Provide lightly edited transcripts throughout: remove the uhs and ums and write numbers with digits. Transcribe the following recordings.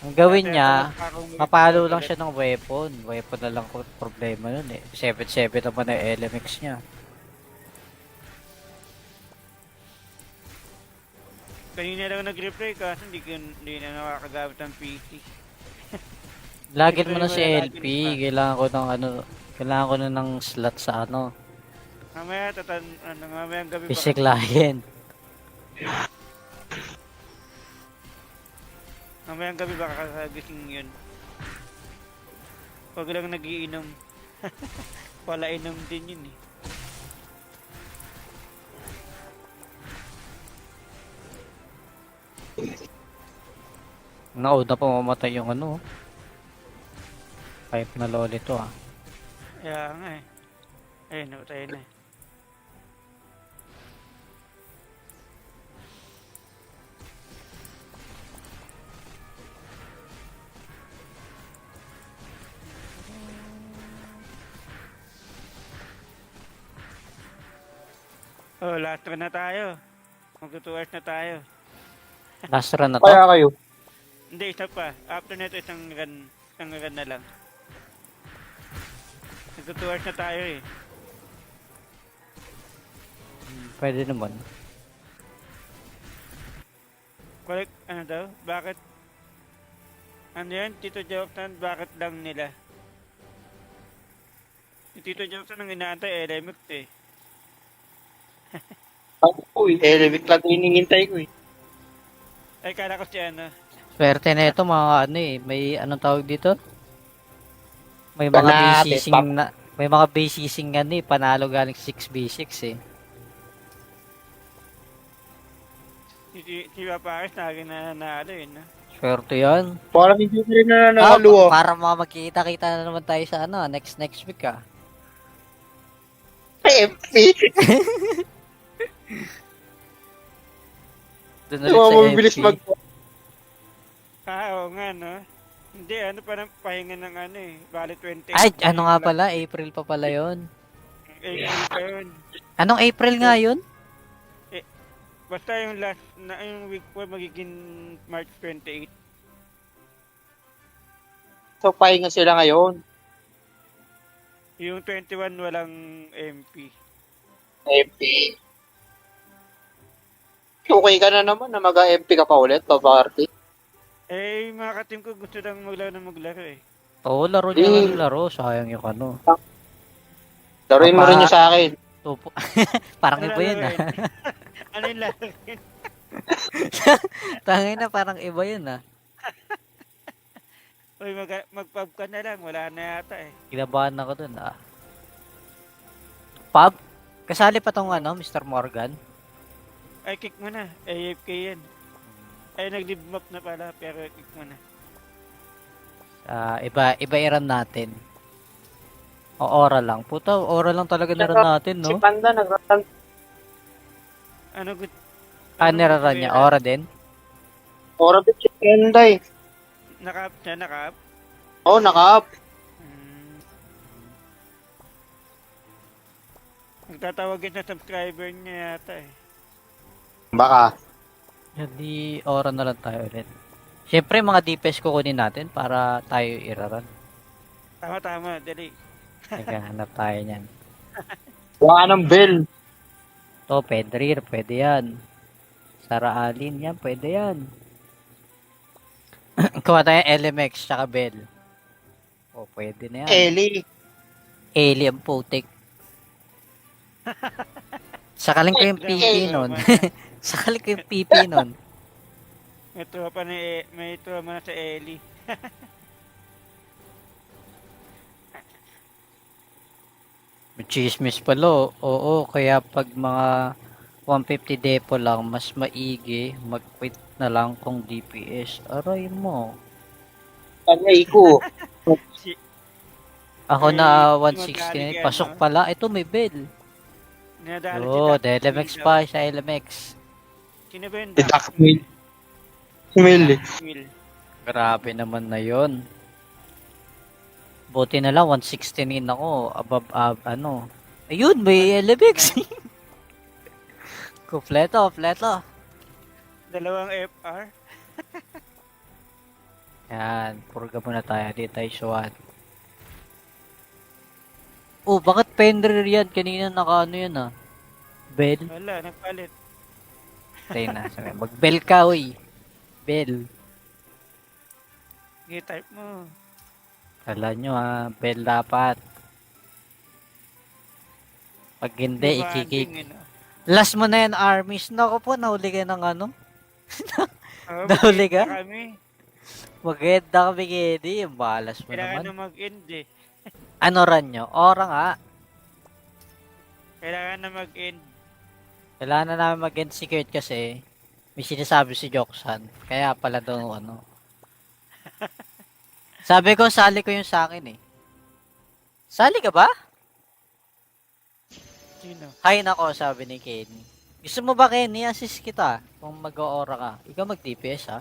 Ang gawin Dati niya, wala pa akong mapalo mag-install lang ulit. siya ng weapon. Weapon na lang po problema nun eh. 7-7 naman ang LMX niya. Kanina lang nag-replay kaso hindi na nakakagamit ng PC. Hindi Lagin ko mo rin na si malalagin LP. pa. Kailangan ko ng ano, kailangan ko na ng slot sa ano, Mamaya, mamayang gabi PC baka client. mamayang gabi baka kasagising yun. Pag lang nagiinom. Wala inom din yun eh. Nauna pa mamatay yung ano. Pipe na loli to ah. Kaya nga eh. Ayun, namatay na eh. Oh, last run na tayo. Magto 2 hours na tayo. Last run na to. Kaya kayo. Hindi, isa pa. After nito, isang run na lang. Magto 2 hours na tayo eh. Pwede naman. Correct, ano daw? Bakit? Ano yan? Tito Joktan, bakit lang nila? Si Tito Joktan ang inaantay, LMX eh. Ako po eh. Elevate lang yung hinihintay ko eh. Ay, kala ko si ano. Swerte na ito mga ano eh. May anong tawag dito? May mga Panate, basising na may mga basising ano eh. Panalo galing 6v6 eh. Si Paparis, lagi na nanalo eh, no? Swerte yan. Parang hindi ko rin nananalo ah. Para mga magkita-kita na naman tayo sa ano, next week ah. MP. Doon na Di rin ba sa mabilis MP. mag... Oo nga, no? Hindi, ano pa ng pahinga ng ano eh. Bali 20. Ay, ano nga pala, April pa pala yon. April pa yun. Anong April nga yun? Basta yung last, yung week 4 magiging March 28. So, pahinga sila ngayon. Yung 21 walang MP. MP. Okay ka na naman na mag-MP ka pa ulit, Babarty. Eh, yung mga ka-team ko gusto lang maglaro eh. Oo, laro niya ng laro. Sayang yung ano. Laruin mo rin yung sa akin. Tupo. Parang Ano iba yun ah. laruin? Ano yung laro? Tangay na parang iba yun ah. Uy, mag-pub ka na lang. Wala na yata eh. Kinabahan ako dun ah. Pub? Kasali pa tong ano, Mr. Morgan? Ay, kick mo na. AFK yan. Ay, nag-live map na pala. Pero kick mo na. Iba iran natin. O oral lang. Puta, oral lang talaga niran natin, Si no? Panda nagratan. Ano good? Niraran niya. Ora din? Ora bit si Panda eh. Naka-up siya, naka-up. Oo, naka-up. Nagtatawagin sa subscriber niya yata eh. Baka. Hindi, ora na lang tayo ulit. Siyempre, mga DPS kukunin natin para tayo iraran. Tama, dali. Naghahanap tayo niyan. Wala ng bell. To, Pedrir, pwede yan. Sara Alin, yan, pwede yan. Kuha tayo LMX, tsaka Bell. O, pwede na yan. Ellie. Alien putik. Sakaling ko yung PP nun. Sakaling ko yung PP nun. May tropa na sa Ellie. May chismis pala. Oo, kaya pag mga 150 depo lang, mas maigi mag-quit na lang kung DPS. Aray mo. Panay ko. Ako May na madali 160 na. ka, Pasok no? pala. Ito may bell. Nadali Oo, Duck LMX Will, pa no? sa LMX. Sino ba yung Si Duck Will. Smell eh. Will? Grabe naman na yon. Buti na lang 169 ako above ano. Ayun, may LMX. Kompleto. Dalawang FR? Yan, purga muna tayo. Di tayo suwan. Oh, bakit Fenrir yan? Kanina naka ano yan ah. Bell? Wala, nagpalit. Tayo na. Sabi, mag-bell ka, uy. Bell. Sige, type mo. Kala nyo ah, bell dapat. Pag hindi, ikikik. Demanding, ano. Last mo na yan, armies. Naku po, nahuli ka ng ano? Oh, Nahuli ka? mag-end na kami. Maganda kami, Kedi. Yung balas mo Kailangan naman. na mag-end eh. Ano ran nyo? Ora nga. Kailangan na mag-end. Kailangan na namin mag-end secret kasi may sinasabi si Joksan. Kaya pala daw ano. Sabi ko, sali ko yung sa akin eh. Sali ka ba? Sino? Hay nako, sabi ni Kenny. Gusto mo ba, Kenny? Assist kita kung mag-aura ka. Ikaw mag-DPS ha.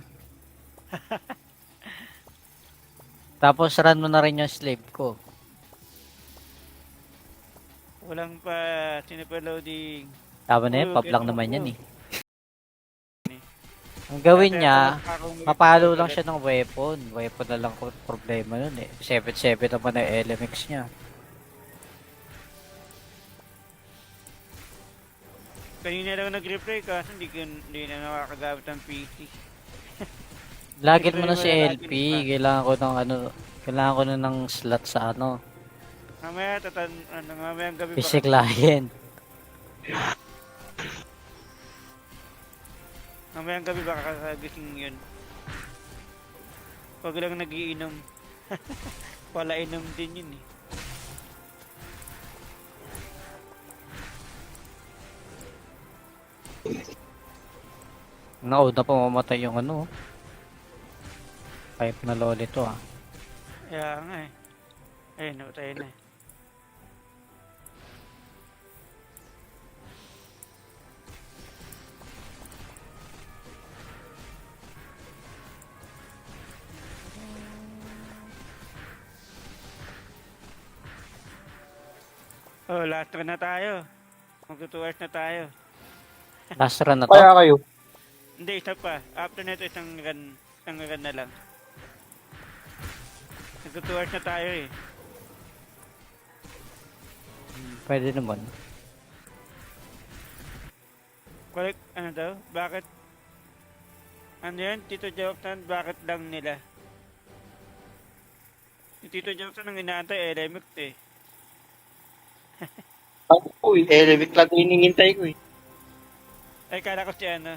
Tapos run mo na rin yung slave ko. Walang pa sinapa-loading. Tama na yan, Oo, pop lang ganun naman ako. yan eh. Ang gawin niya, Akong- mapalo lang siya ng weapon. Weapon na lang ko problema nun eh. 7-7 naman ang LMX niya. Kanina lang nag-reply kaso hindi na nakakagamit ng PC. Lagin mo na Ito si yung LP. lagin pa. Kailangan ko ng ano, kailangan ko na ng slot sa ano, Mamaya mamayang gabi PC baka, client. mamayang gabi baka kagising yun. Pag lang nagiinom. Wala inom din yun eh. Nauna pa mamatay yung ano. Pipe na loli to ah. Kaya nga eh. Ayun, nautay na eh. Oh, last run na tayo. Mag 2 hours na tayo. Last run na to. Kaya kayo. Hindi, isa pa. After nito, isang run na lang. Mag 2 hours na tayo eh. Pwede naman. Correct, ano daw? Bakit? Ano yan? Tito Joktan, bakit lang nila? Si Tito Joktan ang inaantay, LMX eh. Uy, Elevate lang yung hinihintay ko eh. Ay, kala ko si ano.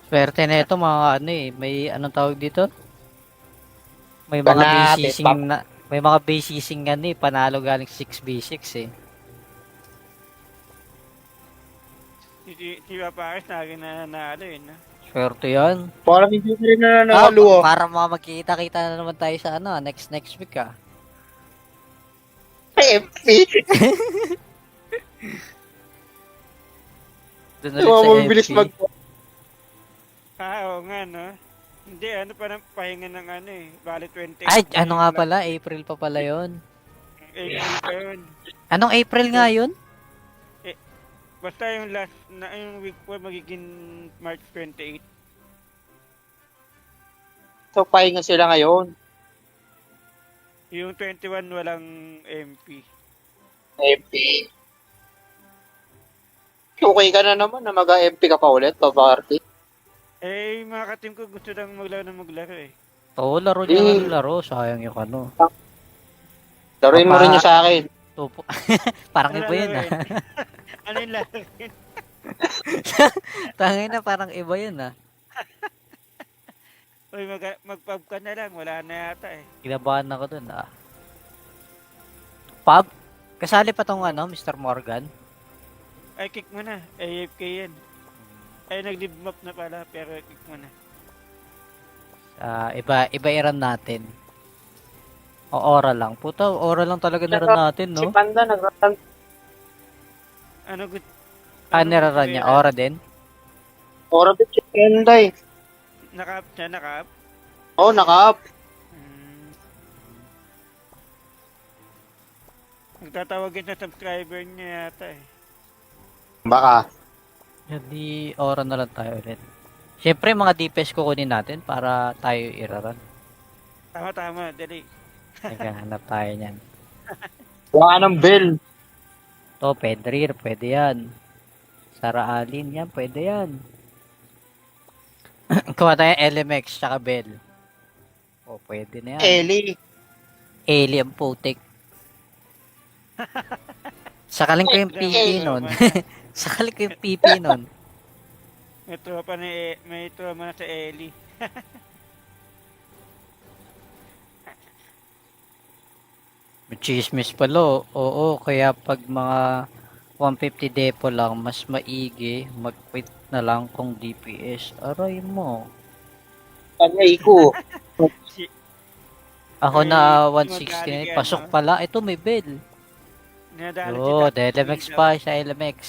Swerte na ito mga ano eh. May anong tawag dito? May mga Kanate, basising na, may mga basising ano eh. Panalo galing 6v6 eh. Si Paparis lagi na nanalo eh, no? Swerte yan. Parang hindi ko rin na Ah, nakaluwa. para mga magkikita-kita na naman tayo sa ano, next week ah. MP! Doon na Di rin ba sa mabilis FP. mag... Oo nga, no? Hindi, ano parang pahinga ng ano eh. Bali 20. Ay, ano nga pala, April pa pala yon. April pa yun. Anong April nga yun? Basta yung last, na yung week 4 magiging March 28. So, pahinga sila ngayon. Yung 21 walang MP. MP. Okay ka na naman na mag-MP ka pa ulit, Babarty. Eh, yung mga ka-team ko gusto lang maglaro eh. Oo, laro niya ng laro. Sayang yung ano. Laruin mo rin yung sa akin. Tupo. Parang Ano iba yun ah. lalawin? Ano yung laro? Tangin na, parang iba yun ah. Uy, mag-pub ka na lang. Wala na yata eh. Kinabahan ako dun ah. Pub? Kasali pa tong ano, Mr. Morgan? Ay, kick mo na. AFK yan. Ay, nag-live map na pala. Pero kick mo na. Iba iran natin. O ora lang. Puta, ora lang talaga naran natin, Si no? Panda nag-run. Ano good? Ah, niraran niya. Ora din? Ora bit si Panda eh. Naka-up siya, naka-up. Oo, naka-up. Hmm. Nagtatawagin sa subscriber niya yata eh. Baka. Hindi, ora na lang tayo ulit. Siyempre, mga DPS kukunin natin para tayo iraran. Tama, dali. Naghahanap tayo niyan. Wala ng bell. To, Pedrir, pwede yan. Sara Alin, yan, pwede yan. Kuha tayo LMX, tsaka Bell. O, pwede na yan. Ellie. Alien putik. Sakalin ko yung PP nun. Sakalin ko yung PP nun. May tropa na sa Ellie. May chismis pala. Oo, kaya pag mga 150 depo lang, mas maigi mag-quit na lang kung DPS. Aray mo. Panay ko. Si, Ako May na magaling 160. yan, Pasok no? pala. Ito may bell. Nadali Oo, si Doc LMX Will, pa no? sa LMX.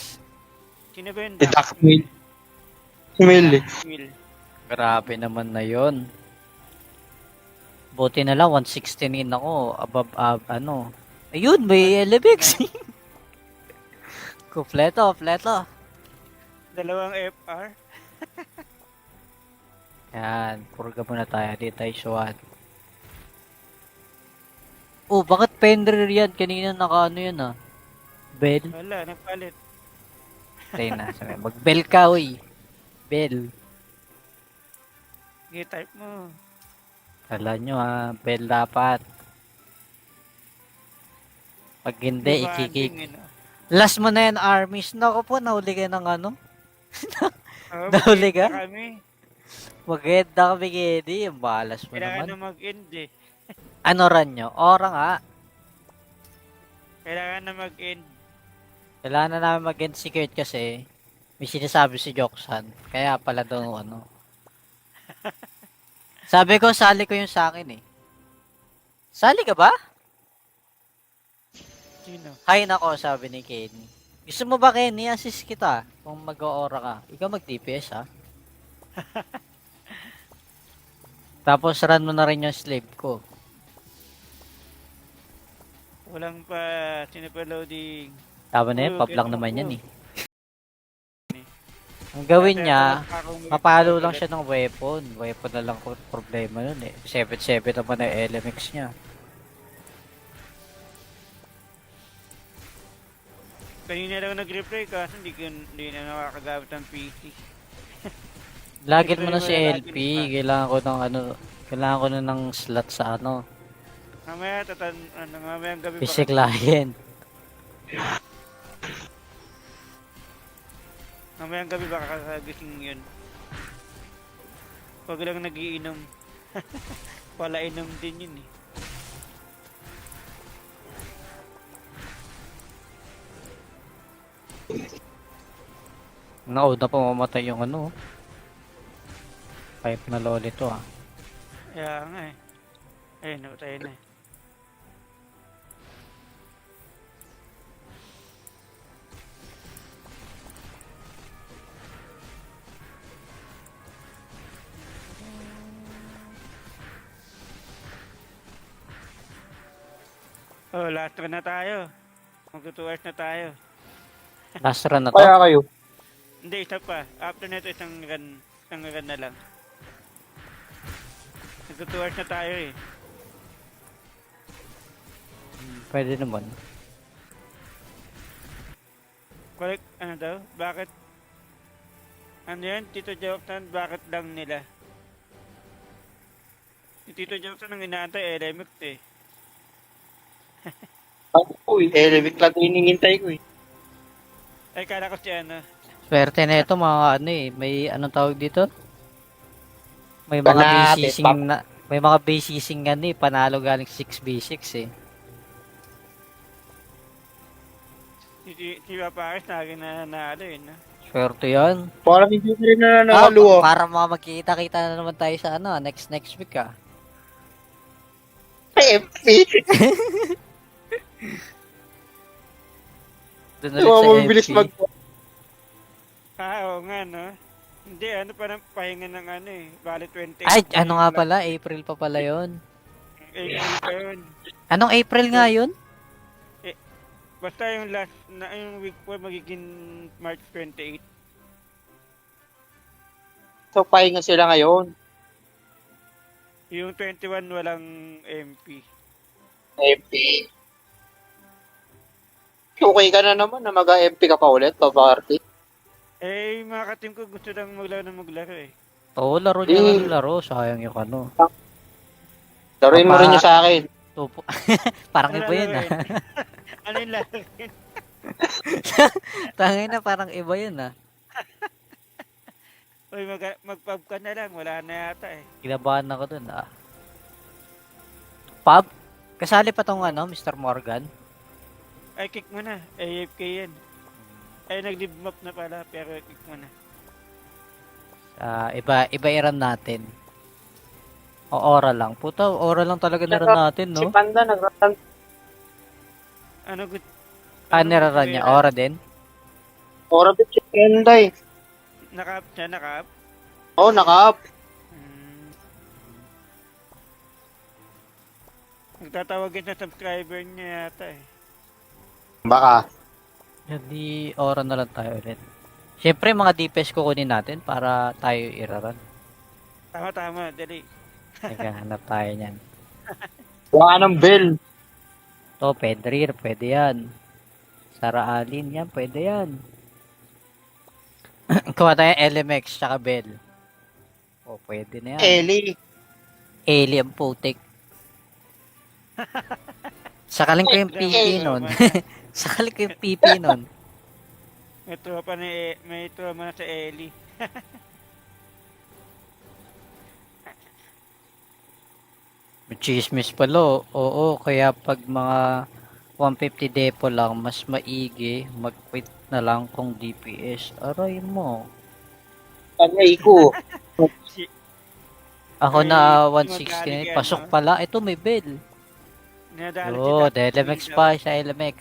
Sino ba yun, Si Doc? Doc Will. Si Will eh. Will. Grabe naman na yon. Buti na lang 169 ako. Above, ano. Ayun, may LMX. Kompleto. Dalawang FR. Yan, purga muna tayo. Dito tayo suwan. Oh, bakit Fenrir yan? Kanina naka ano yan ah. Bell? Wala, nagpalit. Tayo na. Sabi, mag-bell ka, uy. Bell. Type mo. Kala nyo ah, bell dapat. Pag hindi, ikikik. Demanding, Last mo na yan, armies. Naku po, nahuli ka ng ano. Oh, Nahuli ka? mag-end na kami. Maganda kami, Kedi. Yung balas mo Kailangan naman. na mag-end eh. Ano ran nyo? Ora nga. Kailangan na mag-end. Kailangan na namin mag-end secret kasi may sinasabi si Joksan. Kaya pala daw ano. Sabi ko, sali ko yung sa akin eh. Sali ka ba? Sino? Hay nako, sabi ni Kenny. Gusto mo ba, Kenny? Assist kita kung mag-aura ka. Ikaw mag-DPS ha. Tapos run mo na rin yung slave ko. Walang pa sinapa-loading. Tama na yan, Oo, pablang kaya naman ako. yan eh. Ang gawin niya, Akong- mapalo lang siya ng weapon. Weapon na lang ko problema nun eh. 7-7 naman ang LMX niya. Kanina lang nag-replay kaso hindi na nakakagamit ng PC. Lagin mo na Ito si yung LP. lagin pa. Kailangan ko ng ano, kailangan ko na ng slot sa ano, Mamayang gabi PC client. Mamayang gabi baka kakagising yun. Pag lang nagiinom. Wala inom din yun eh. Nauna pa mamatay yung ano. Pipe na loli to ah. Kaya nga eh. Ayun, napatay na eh. Oh, last run na tayo. Mag 2 hours na tayo. Last run na to. Kaya kayo. Hindi, isa pa. After nito, isang run na lang. Mag 2 hours na tayo eh. Pwede naman. Correct, ano daw? Bakit? Ano yan? Tito Joktan, bakit lang nila? Si Tito Joktan ang inaantay, LMX eh. Ako eh. Elevate lang din hinihintay ko eh. Ay, kala ko si ano. Swerte na ito mga ano eh. May anong tawag dito? May mga Panate, basising na, may mga basising ano eh. Panalo galing 6v6 eh. Si Paparis lagi na nanalo eh, no? Swerte yan. Parang hindi ko rin na nanalo ah. Para mga magkita-kita na naman tayo sa ano, next week ah. FP. Doon na Di rin ba sa mabilis FP. mag... Oo nga, no? Hindi, ano parang pahinga ng ano eh. Bali 20. Ay, ano nga pala, April pa pala yon. April pa yun. Anong April nga yun? Basta yung last, yung week 4 magiging March 28. So, pahinga sila ngayon. Yung 21 walang MP. MP. Okay ka na naman na mag-MP ka pa ulit, Babarty. Eh, yung mga katim ko gusto lang maglaro eh. Oo, laro niya ng laro. Sayang yung ano. Laruin mo rin niya sa akin. Tupo. Parang Ano iba yun ah. laruin? Ano yung laruin? Tangay na parang iba yun ah. Uy, mag-pub ka na lang. Wala na yata eh. Kinabahan ako dun ah. Pub? Kasali pa tong ano, Mr. Morgan? Ay, kick mo na. AFK yan. Ay, nag-live map na pala. Pero kick mo na. Iba iran natin. O ora lang. Puta, ora lang talaga niran natin, Si no? Panda nagratan. Ano good? Niraran niya. Ora din? Ora bit si Panda eh. Naka-up siya, naka-up. Oo, naka-up. Hmm. Nagtatawagin sa subscriber niya yata eh. Baka. Hindi, ora na lang tayo ulit. Siyempre, mga DPS kukunin natin para tayo iraran. Tama, dali. Naghahanap tayo niyan. Wala ng bell. To, Pedrir, pwede yan. Sara Alin, yan, pwede yan. Kuha tayo LMX, tsaka Bell. O, pwede na yan. Ellie. Alien putik. Sakaling ko yung PP nun. Sakaling ko yung PP nun. May tropa na sa Ellie. May chismis pala. Oo, kaya pag mga 150 depo lang, mas maigi mag-quit na lang kung DPS. Aray mo. Panay ko. Ako Ay, na magaling 160. yan, Pasok no? pala. Ito may bell. Nadali Oo, si Doc LMX Will pa daw. sa LMX.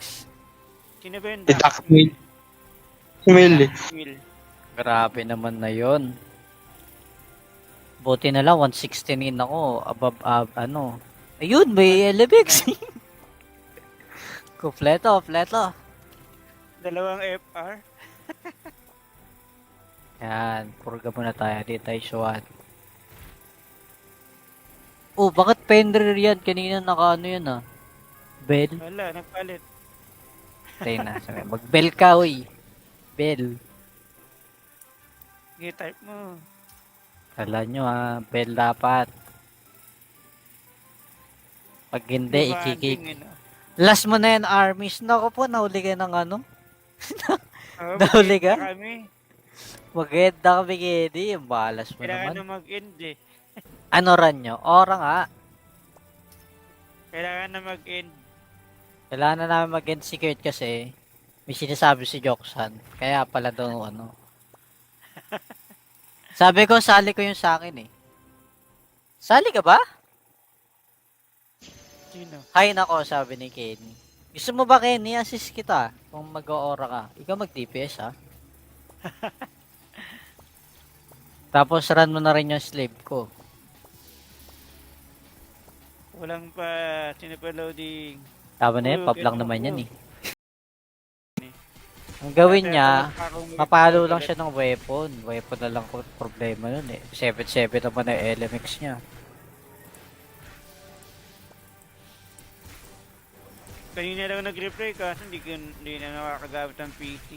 Sino ba yun? Si Doc Will. Will eh. Will. Grabe naman na yon. Buti na lang 169 ako above ano. Ayun, may LMX. Kompleto. Dalawang FR. Yan, purga muna tayo. Dito tayo suwan. Oh, bakit Fenrir yan? Kanina naka ano yan ah. Bell? Wala, nagpalit. Tayo na. Sabi, mag-bell ka, uy. Bell. G-type mo. Kala nyo ah, bell dapat. Pag hindi, ikikik. Demanding, ano. Last mo na yan, armies. Naku po, nahuli ka ng ano. Oo, Nahuli ka? mag-end kami. Maganda kami, Kedi. Yung balas mo Kailangan naman. na mag-end eh. Ano ran nyo? Ora nga. Kailangan na mag-end. Kailangan na namin mag-end secured kasi may sinasabi si Joksan. Kaya pala daw ano. Sabi ko, sali ko yung sa akin eh. Sali ka ba? Sino? Hay nako, sabi ni Kenny. Gusto mo ba, Kenny? Assist kita kung mag-o-aura ka. Ikaw mag-DPS ha. Tapos run mo na rin yung slave ko. Walang pa sinipaloading. Tama na yan, Oo, pop lang ganun naman ako. yan eh. Ang gawin niya, Kaya mapalo lang siya ng weapon. Weapon na lang kung problema nun eh. 7-7 naman ang LMX niya. Kanina lang nag-replay kaso hindi na nakakagamit ng PC.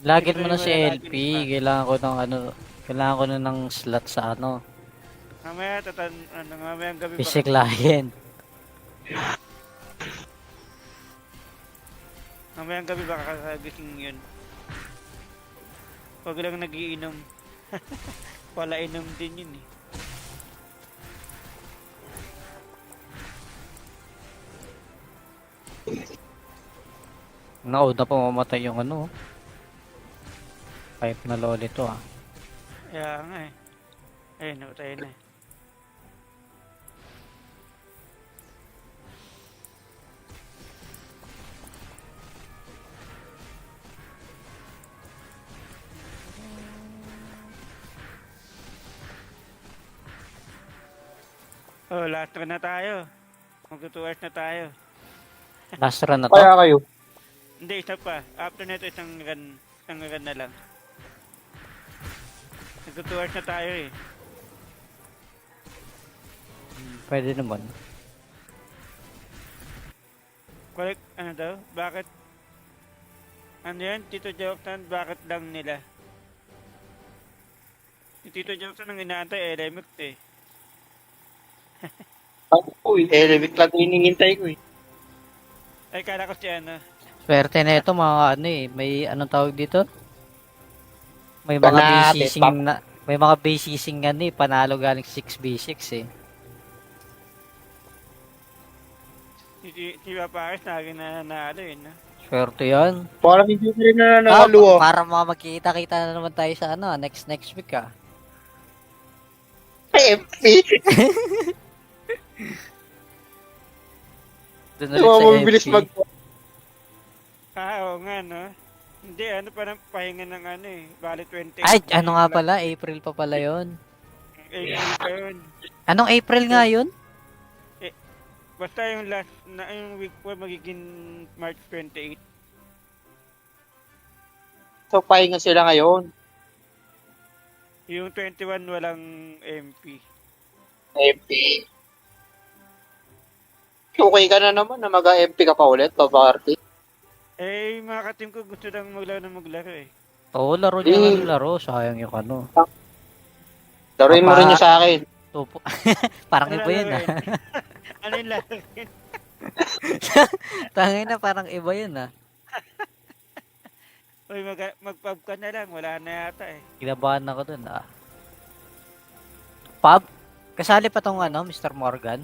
Lagyan mo na si Wala LP. lagyan pa. Kailangan ko ng ano, kailangan ko na ng slot sa ano, Mamayang gabi PC baka, client. mamayang gabi baka kakagising yun. Pag lang nagiinom. Pala inom din yun eh. Nauna pa mamatay yung ano. Pipe na loli to ah. Kaya nga eh. Ayun, namatay na eh. Oh, last run na tayo. Magto 2 hours na tayo. Last run na to. Kaya kayo. Hindi, isa pa. After nito, isang run na lang. Magto 2 hours na tayo eh. Pwede naman. Correct, ano daw? Bakit? Ano yan, Tito Joktan, bakit lang nila? Si Tito Joktan ang inaantay, LMX eh. Uy, Elevate lang yung hinihintay ko eh. Ay, kala ko si ano. Swerte na ito mga ano eh. May anong tawag dito? May mga Panate, basising na may mga basising ano eh. Panalo galing 6v6 eh. Si Paparis naging nanalo yun, no? Swerte yan. Parang hindi ko rin na nanalo ah. Para mga magkikita-kita na naman tayo sa ano, next week ah. MP. Doon Di ba mabilis FP. mag... Oo nga, no? Hindi, ano parang pahinga ng ano eh. Bali 20. Ay, ano nga pala, April pa pala yon. April pa yun. Anong April nga yun? Basta yung last, na yung week 4 magiging March 28. So, pahinga sila ngayon. Yung 21 walang MP. MP. Okay ka na naman na mag-MP ka pa ulit, Babarty. Eh, yung mga ka-team ko gusto lang maglaro eh. Oo, laro niya ng laro. Sayang yung ano. Laruin mo rin niya sa akin. Tupo. Parang Ano iba yun laro ah. yun? Ano yung laro yun? Tangin na, parang iba yun ah. Uy, mag-pub ka na lang. Wala na yata eh. Kinabahan ako dun ah. Pub? Kasali pa tong ano, Mr. Morgan?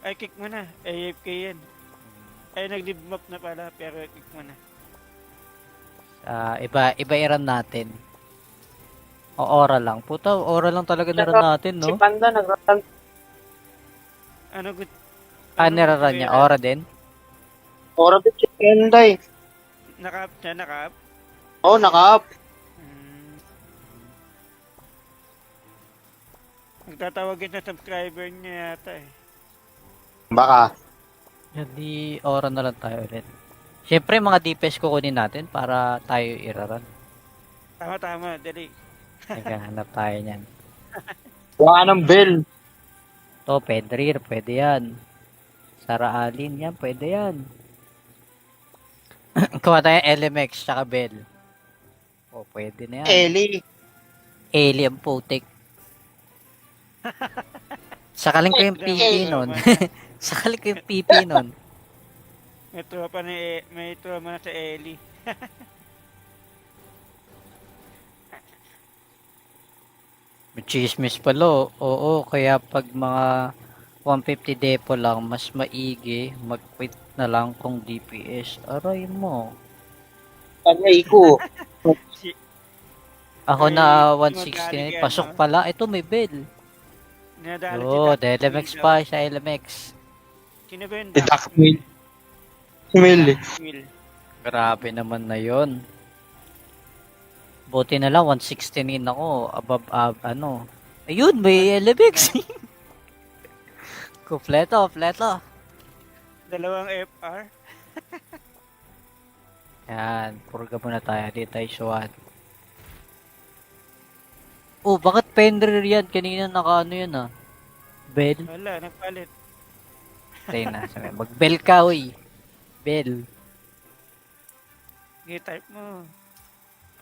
Ay, kick mo na. AFK yan. Ay, nag-live map na pala. Pero kick mo na. Iba iran natin. O oral lang. Puta, oral lang talaga naran natin, Si no? Panda nagratan. Ano good? Nararan niya. Ora din? Orbit si Panda eh. Naka-up siya, naka-up. Oo, naka-up. Hmm. Nagtatawagin na subscriber niya yata eh. Baka. Hindi, ora na lang tayo ulit. Siyempre, mga DPS kukunin natin para tayo iraran. Tama, dali. Naghahanap tayo niyan. Wala ng bell. To, Pedrir, pwede yan. Sara Alin, yan, pwede yan. Kuha tayo LMX, tsaka Bell. O, pwede na yan. Ellie. Alien putik. Sakaling ko yung PP nun. Sakaling ko yung PP nun. May tropa na sa Ellie. May chismis pala. Oo, kaya pag mga 150 depo lang, mas maigi mag-quit na lang kung DPS. Aray mo. Pagay ko. Ako May na magaling 160. yan, Pasok no? pala. Ito may bell. Nadali Oo, si Doc LMX Will pa daw. sa LMX. Sino ba yun? Si Doc Will. Will eh. Will. Grabe naman na yon. Buti na lang 169 ako above ano. Ayun, may LMX. Kompleto. Dalawang FR. Yan, purga muna tayo. Di tayo suwan. Oh, bakit Fenrir yan? Kanina naka ano yan ah. Bell? Wala, nagpalit. Tayo na. Mag-bell ka, uy. Bell. I-type mo.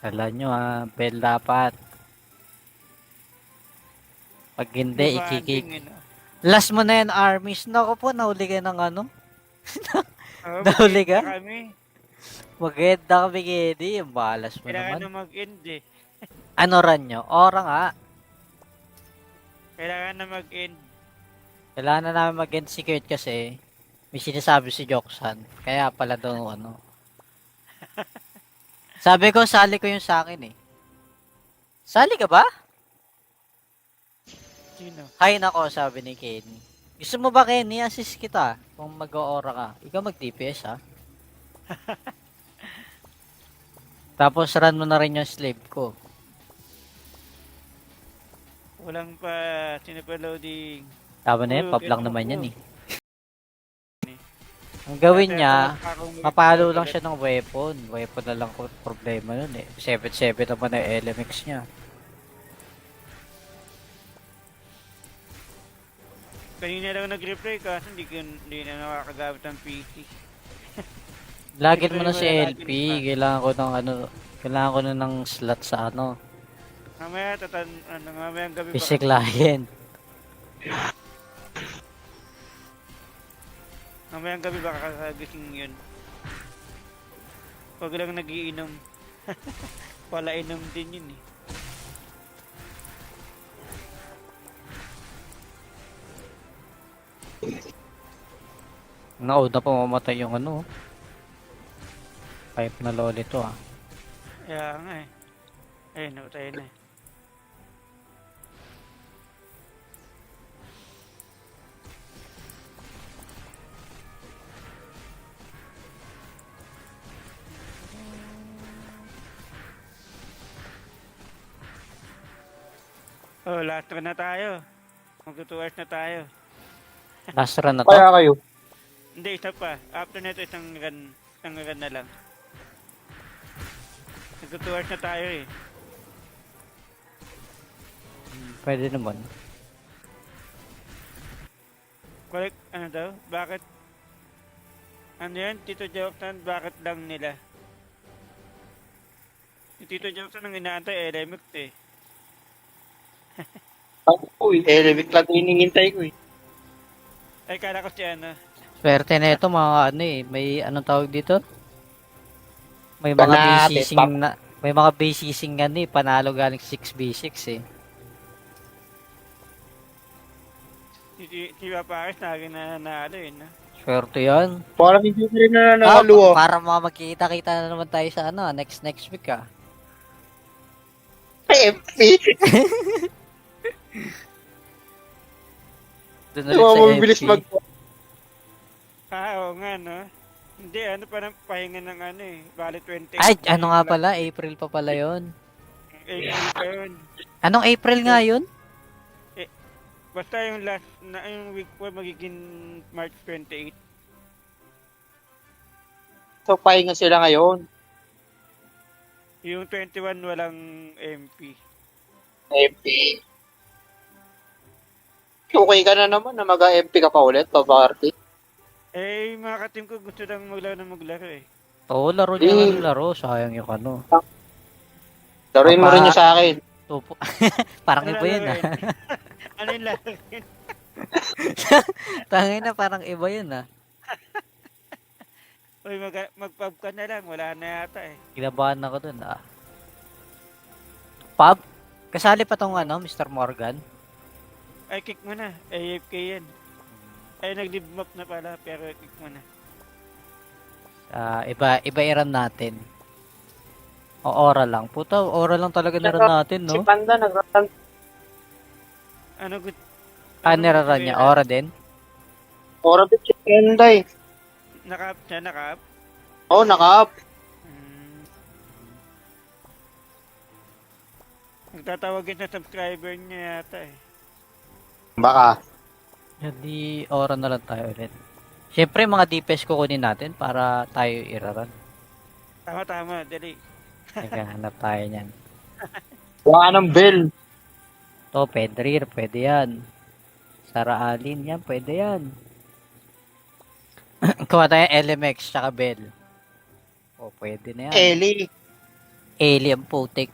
Kala nyo ah, bell dapat. Pag hindi, ikikik. Demanding, ano? Last mo na yan, armies. Naku po, nahuli ka ng ano. Oh, Nahuli ka? mag-end na kami. Maganda kami, Gedi. Yung balas mo Kailangan naman. na mag-end eh. Ano ran nyo? Ora nga. Kailangan na mag-end. Kailangan na namin mag-end secret kasi may sinasabi si Joksan. Kaya pala daw ano. Sabi ko, sali ko yung sa akin eh. Sali ka ba? Sino? Hay nako, sabi ni Kenny. Gusto mo ba, Kenny? Assist kita kung mag-o-aura ka. Ikaw mag-DPS ha. Tapos run mo na rin yung slave ko. Walang pa. Sino pa loading? Tama na yan, Oo, pub lang ganun naman ako. yan eh. Ang gawin niya, mapalo lang siya ng weapon. Weapon na lang problema nun eh. 7-7 naman ang LMX niya. kanina lang nag-replay kaso hindi na nakakagamit ng PC. Lagyan mo na si Wala LP. lagi pa. Kailangan ko ng ano. Kailangan ko na ng slot sa ano. Mamaya mamayang gabi PC baka client. mamayang gabi baka kasagising yun. Pag lang nagiinom. Wala inom din yun eh. Nauna pa mamatay yung ano. Pipe na loli to ah. Kaya nga eh. Ayun, nautay na eh. Oh, last run na tayo. Magto 2 hours na tayo. Last run na to. Kaya kayo. Hindi, isa pa. After nito, isang run na lang. Magto 2 hours na tayo eh. Pwede naman. Correct, ano daw? Bakit? Ano yan? Tito Jackson, bakit lang nila? Si Tito Jackson ang inaantay, LMX eh. Uy, Elevik lang hinihintay ko eh. Ay, kala ko si ano. Swerte na ito mga ano eh. May anong tawag dito? May mga Banate, basising na. May mga basising ano eh. Panalo galing 6v6 eh. Si Paparis naging nanalo eh, no? Swerte yan. Parang hindi ko rin na nanalo ah. Para mga magkita-kita na naman tayo sa ano, next week ah. FP. Doon ulit sa Mabilis FP. mag... Oo nga, no? Hindi, ano pa ng pahinga ng ano eh. Bali 20. Ay, ano nga pala, April pa pala yon. April pa yun. Anong April nga yun? Basta yung last, yung week 4 magiging March 28. So, pahinga sila ngayon. Yung 21 walang MP. FP. Okay ka na naman na mag-MP ka pa ulit, Babarty. Eh, yung mga katim ko gusto lang maglaro eh. Oo, laro niya ng laro. Sayang yung ano. Laruin mo rin yung sa akin. Tupo. Parang Ano iba yun laro ah. yun? Ano yung laro yun? Tangin na parang iba yun ah. Uy, mag-pub ka na lang. Wala na yata eh. Kinabahan ako dun ah. Pub? Kasali pa tong ano, Mr. Morgan? Ay, kick mo na. AFK yan. Ay, nag-live map na pala. Pero kick mo na. Iba i-run natin. O oral lang. Puta, oral lang talaga na-run natin, Si no? Panda nag-run. Ano good? Nira-run niya. Ora din? Ora bit si Panda eh. Naka-up siya, naka-up. Oo, naka-up. Nagtatawagin na subscriber niya yata eh. Baka. Hindi, ora na lang tayo ulit. Siyempre, mga DPS kukunin natin para tayo i-run. Tama, dali. Naghahanap tayo niyan. Wala ng bell. To, Pedrir, pwede yan. Sara Alin, yan, pwede yan. Kuha tayo LMX, tsaka Bell. O, pwede na yan. Ellie. Alien putik.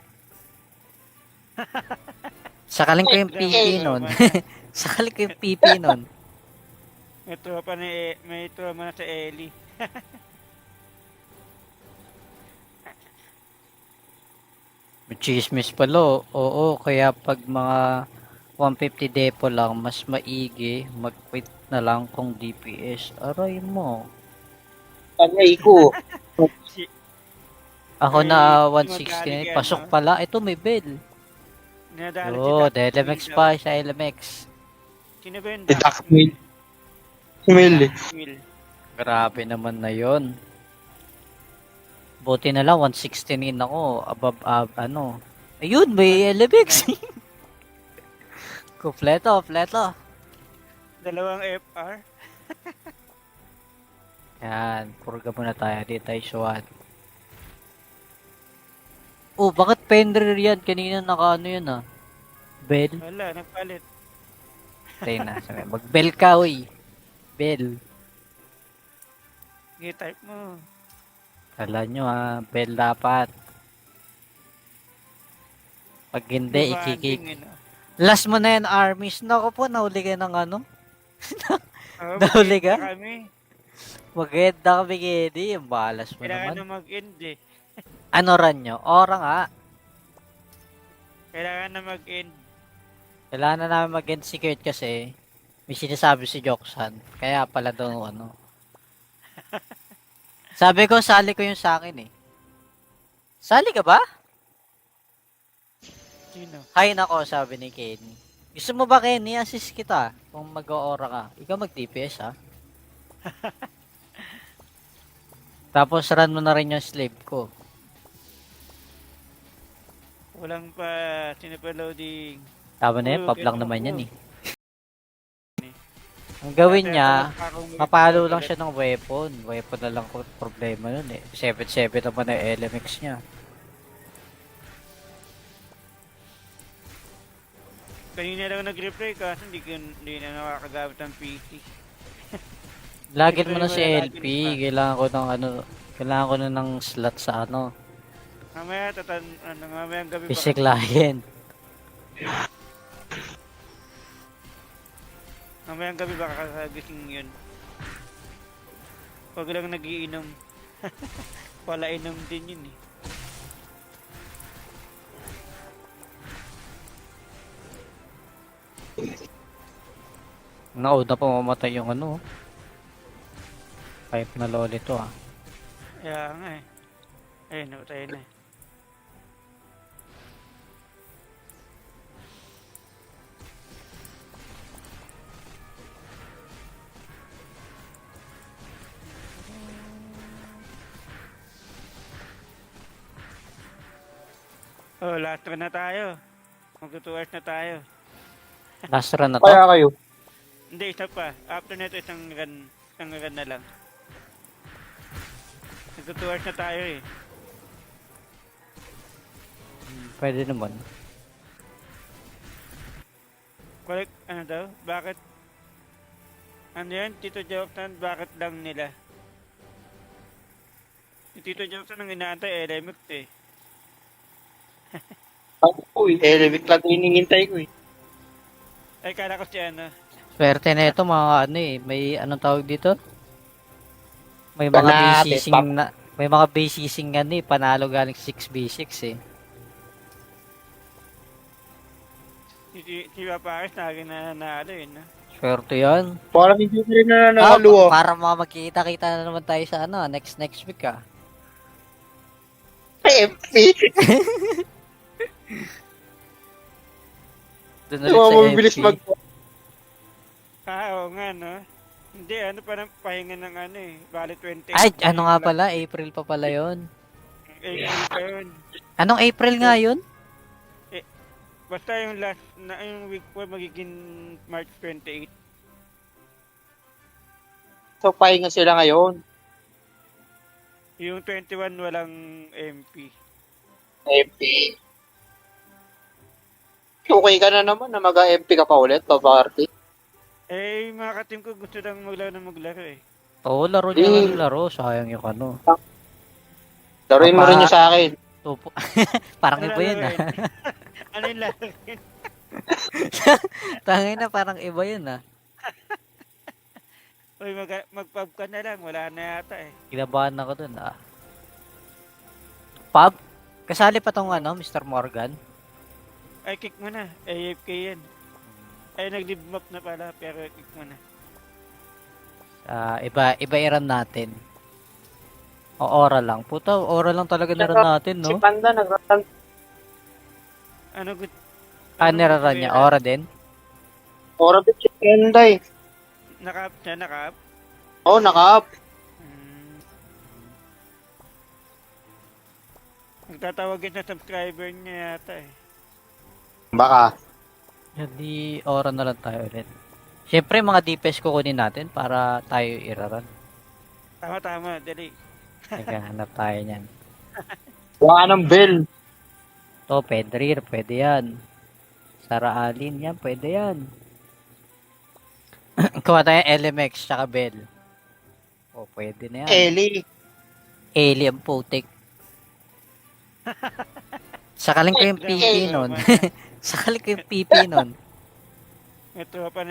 Sakaling ko yung PP nun. Sakaling ko yung PP nun. May tropa na sa Ellie. May chismis pala. Oo, kaya pag mga 150 depo lang, mas maigi mag-quit na lang kung DPS. Aray mo. Tagay ko. Ako May na magaling 160 yan, pasok no? pala. Ito may bell. Nadali Oo, Doc LMX Will pa daw. sa LMX. Sino ba yun? Si Doc Will. Will eh. Will. Grabe naman na yon. Buti na lang 169 ako above ano. Ayun, may LMX. Kompleto. Dalawang FR. Yan, purga muna tayo. Di tayo suwan. Oh, bakit Fenrir yan? Kanina naka ano yun ah. Bell? Wala, nagpalit. Tayo na. Sabi, mag-bell ka, uy. Bell. Sige, type mo. Kala nyo bell dapat. Pag hindi, ikikik. Demanding, no? Last mo na yan, armies. Naku po, nahuli ka ng ano. Oo, Nahuli mag-end ka? na kami. Mag-end na kami, Kedi. Ang balas mo Kailangan naman. na mag-end eh. Ano ran nyo? Ora nga. Kailangan na mag-end. Kailangan na namin mag-end si Kurt kasi may sinasabi si Joksan. Kaya pala daw ano. Sabi ko, sali ko yung sa akin eh. Sali ka ba? Sino? Hay nako, sabi ni Kenny. Gusto mo ba, Kenny? Assist kita kung mag-aura ka. Ikaw mag-DPS ha. Tapos run mo na rin yung slave ko. Walang pa sinipaloading. Tama na yan, Oo, pablang ganun naman ako. yan eh. Ang gawin niya, Akong- mapalo lang siya ng weapon. Weapon na lang ko problema nun eh. 7-7 naman ang LMX niya. Kanina lang nag-replay kaso hindi na nakakagamit ng PC. Lagyan mo na si Wala LP. lagyan pa. Kailangan ko na ng slot sa ano. Mamaya mamayang gabi PC pa. client. Mamayang gabi baka kasagising yun. Pag lang nagiinom. Wala inom din yun eh. Nauna pa mamatay yung ano. Pipe na loli to ah. Kaya nga eh. Ayun, namatay na eh. Oh, last run na tayo. Mag-2 hours na tayo. Last run na to. Kaya kayo. Hindi, isa pa. After nito, isang run na lang. Mag-2 hours na tayo eh. Pwede naman. Ano daw? Bakit? Ano yan? Tito Joktan, bakit lang nila? Si Tito Joktan ang inaantay, LMX eh. Uy, Elevik lang hinihintay ko eh. Ay, kala ko si ano. Swerte na ito mga ano eh. May anong tawag dito? May mga Banate, basising na may mga basising ano eh. Panalo galing 6v6 eh. Si Paparis lagi na nanalo eh, no? Swerte yan. Parang hindi ko rin na nanalo ah. Para mga magkikita-kita na naman tayo sa ano, next week ah. MP. Doon na Di rin ba sa mabilis MP. Oo nga, no? Hindi, ano pa ng pahinga ng ano eh. Bali 20. Ay, ano nga pala, April pa pala yon. April pa yun. Anong April nga yun? Basta yung last, yung week 4 magiging March 28. So, pahinga sila ngayon. Yung 21 walang MP. MP. Okay ka na naman na mag-MP ka pa ulit, Babarty. Eh, yung mga katim ko gusto lang maglaro eh. Oo, laro niya ng laro. Sayang yung ano. Laruin mo rin niya sa akin. Tupo. Parang Ano iba yun ah. laruin? Ano yung laro? Tangin na parang iba yun ah. Uy, mag-pub ka na lang. Wala na yata eh. Kinabahan ako dun ah. Pub? Kasali pa tong ano, Mr. Morgan? Ay, kick mo na. AFK yan. Ay, nag-live map na pala. Pero kick mo na. Iba i-run natin. O Aura lang. Puta, Aura lang talaga na-run natin, Si no? Panda nag-run. Ano good? Nirarun niya. Aura din? Ora bit si Panda eh. Naka-up siya, naka-up. Oo, naka-up. Nagtatawagin na subscriber niya yata eh. Baka. Hindi Aura na lang tayo ulit. Siyempre, mga DPS kukunin natin para tayo i-run. Tama, dali. Naghahanap tayo niyan. Wala ng bell. To, Pedrir, pwede yan. Sara Alin, yan, pwede yan. Kuha tayo LMX tsaka Bell. O, pwede na yan. Ellie. Alien putik. Sakalin ko yung PP nun. Sakalin ko yung PP nun. May tropa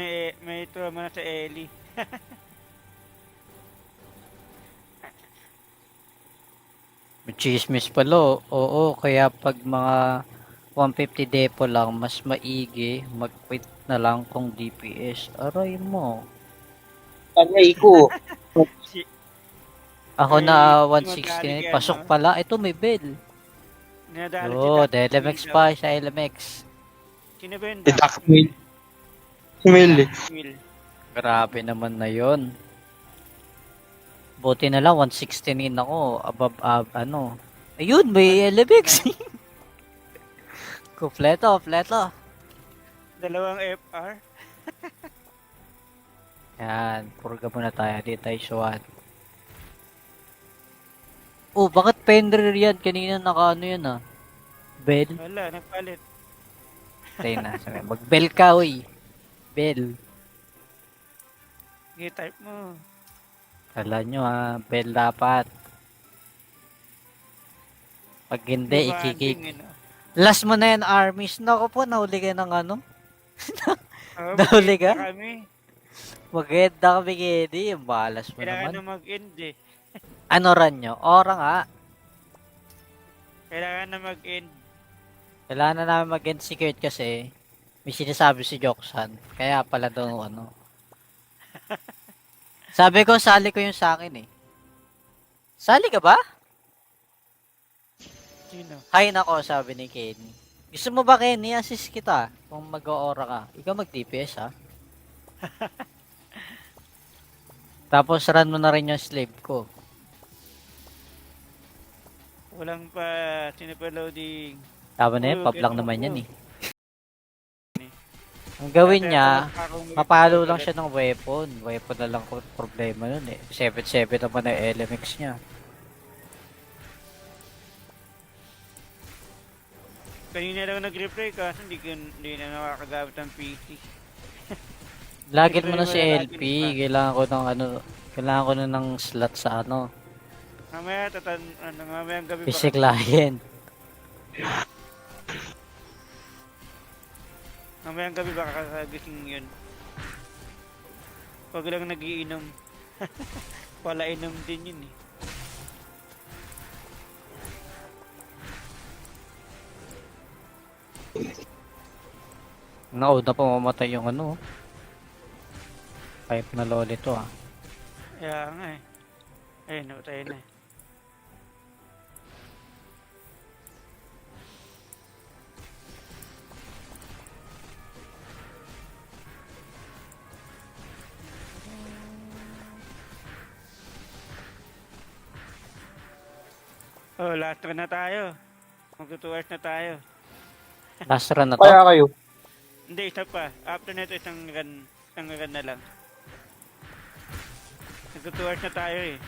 may tropa na sa Ellie. May chismis pala. Oo, kaya pag mga 150 depo lang, mas maigi mag-quit na lang kung DPS. Aray mo. Panay ko. Si, Ako May na sumagali 160 kaya, pasok no? pala. Ito may bell. Nadali si Oo, Doc LMX Will pa daw. sa LMX. Sino ba yun? Si Doc Will. Will eh. Will. Grabe naman na yon. Buti na lang 169 ako. Above, ano. Ayun, may LMX. Kompleto, kompleto. Dalawang FR. Yan, purga muna tayo. Di tayo suwan. Oh, bakit Fender yan? Kanina naka ano yan ah. Bell? Wala, nagpalit. Tayo na. Sabi, mag-bell ka, uy. Bell. Sige, type mo. Kala nyo ah, bell dapat. Pag hindi, ikikik. Demanding, ano? Last mo na yan, armies. Naku po, nahuli ka ng ano. Oh, Nahuli ka? mag-end na kami. Maganda kami, Kedi. Ang balas mo Kailangan naman. na mag-end eh. Ano ran nyo? Ora nga. Kailangan na mag-end. Kailangan na namin mag-end secret kasi may sinasabi si Joksan. Kaya pala daw ano. Sabi ko, sali ko yung sa akin eh. Sali ka ba? Sino? Hay nako, sabi ni Kenny. Gusto mo ba, Kenny? Assist kita kung mag-aura ka. Ikaw mag-DPS ha. Tapos run mo na rin yung slave ko. Walang pa. Sino pa loading? Tama na yan, Oo, pop lang ganun naman ako. yan eh. Ang gawin Dati niya, wala pa akong mapalo lang ulit. siya ng weapon. Weapon na lang ko problema nun eh. 7-7 naman ang LMX niya. Kanina lang nag-replay kaso hindi na nakakagamit ng PC. Lagin mo na Ito si yung wala LP. natin pa. Kailangan ko ng ano, kailangan ko na ng slot sa ano, Mamaya mamayang gabi PC baka, client. mamayang gabi baka kasagising yun. Pag lang nagiinom. Wala inom din yun eh. Nauna pa mamatay yung ano. Pipe na loli to ah. Kaya nga eh. Ayun, nautay na eh. Oh, last run na tayo. Mag 2 hours na tayo. Last run na to. Kaya kayo. Hindi, isa pa. After nito, isang run na lang. Mag 2 hours na tayo eh.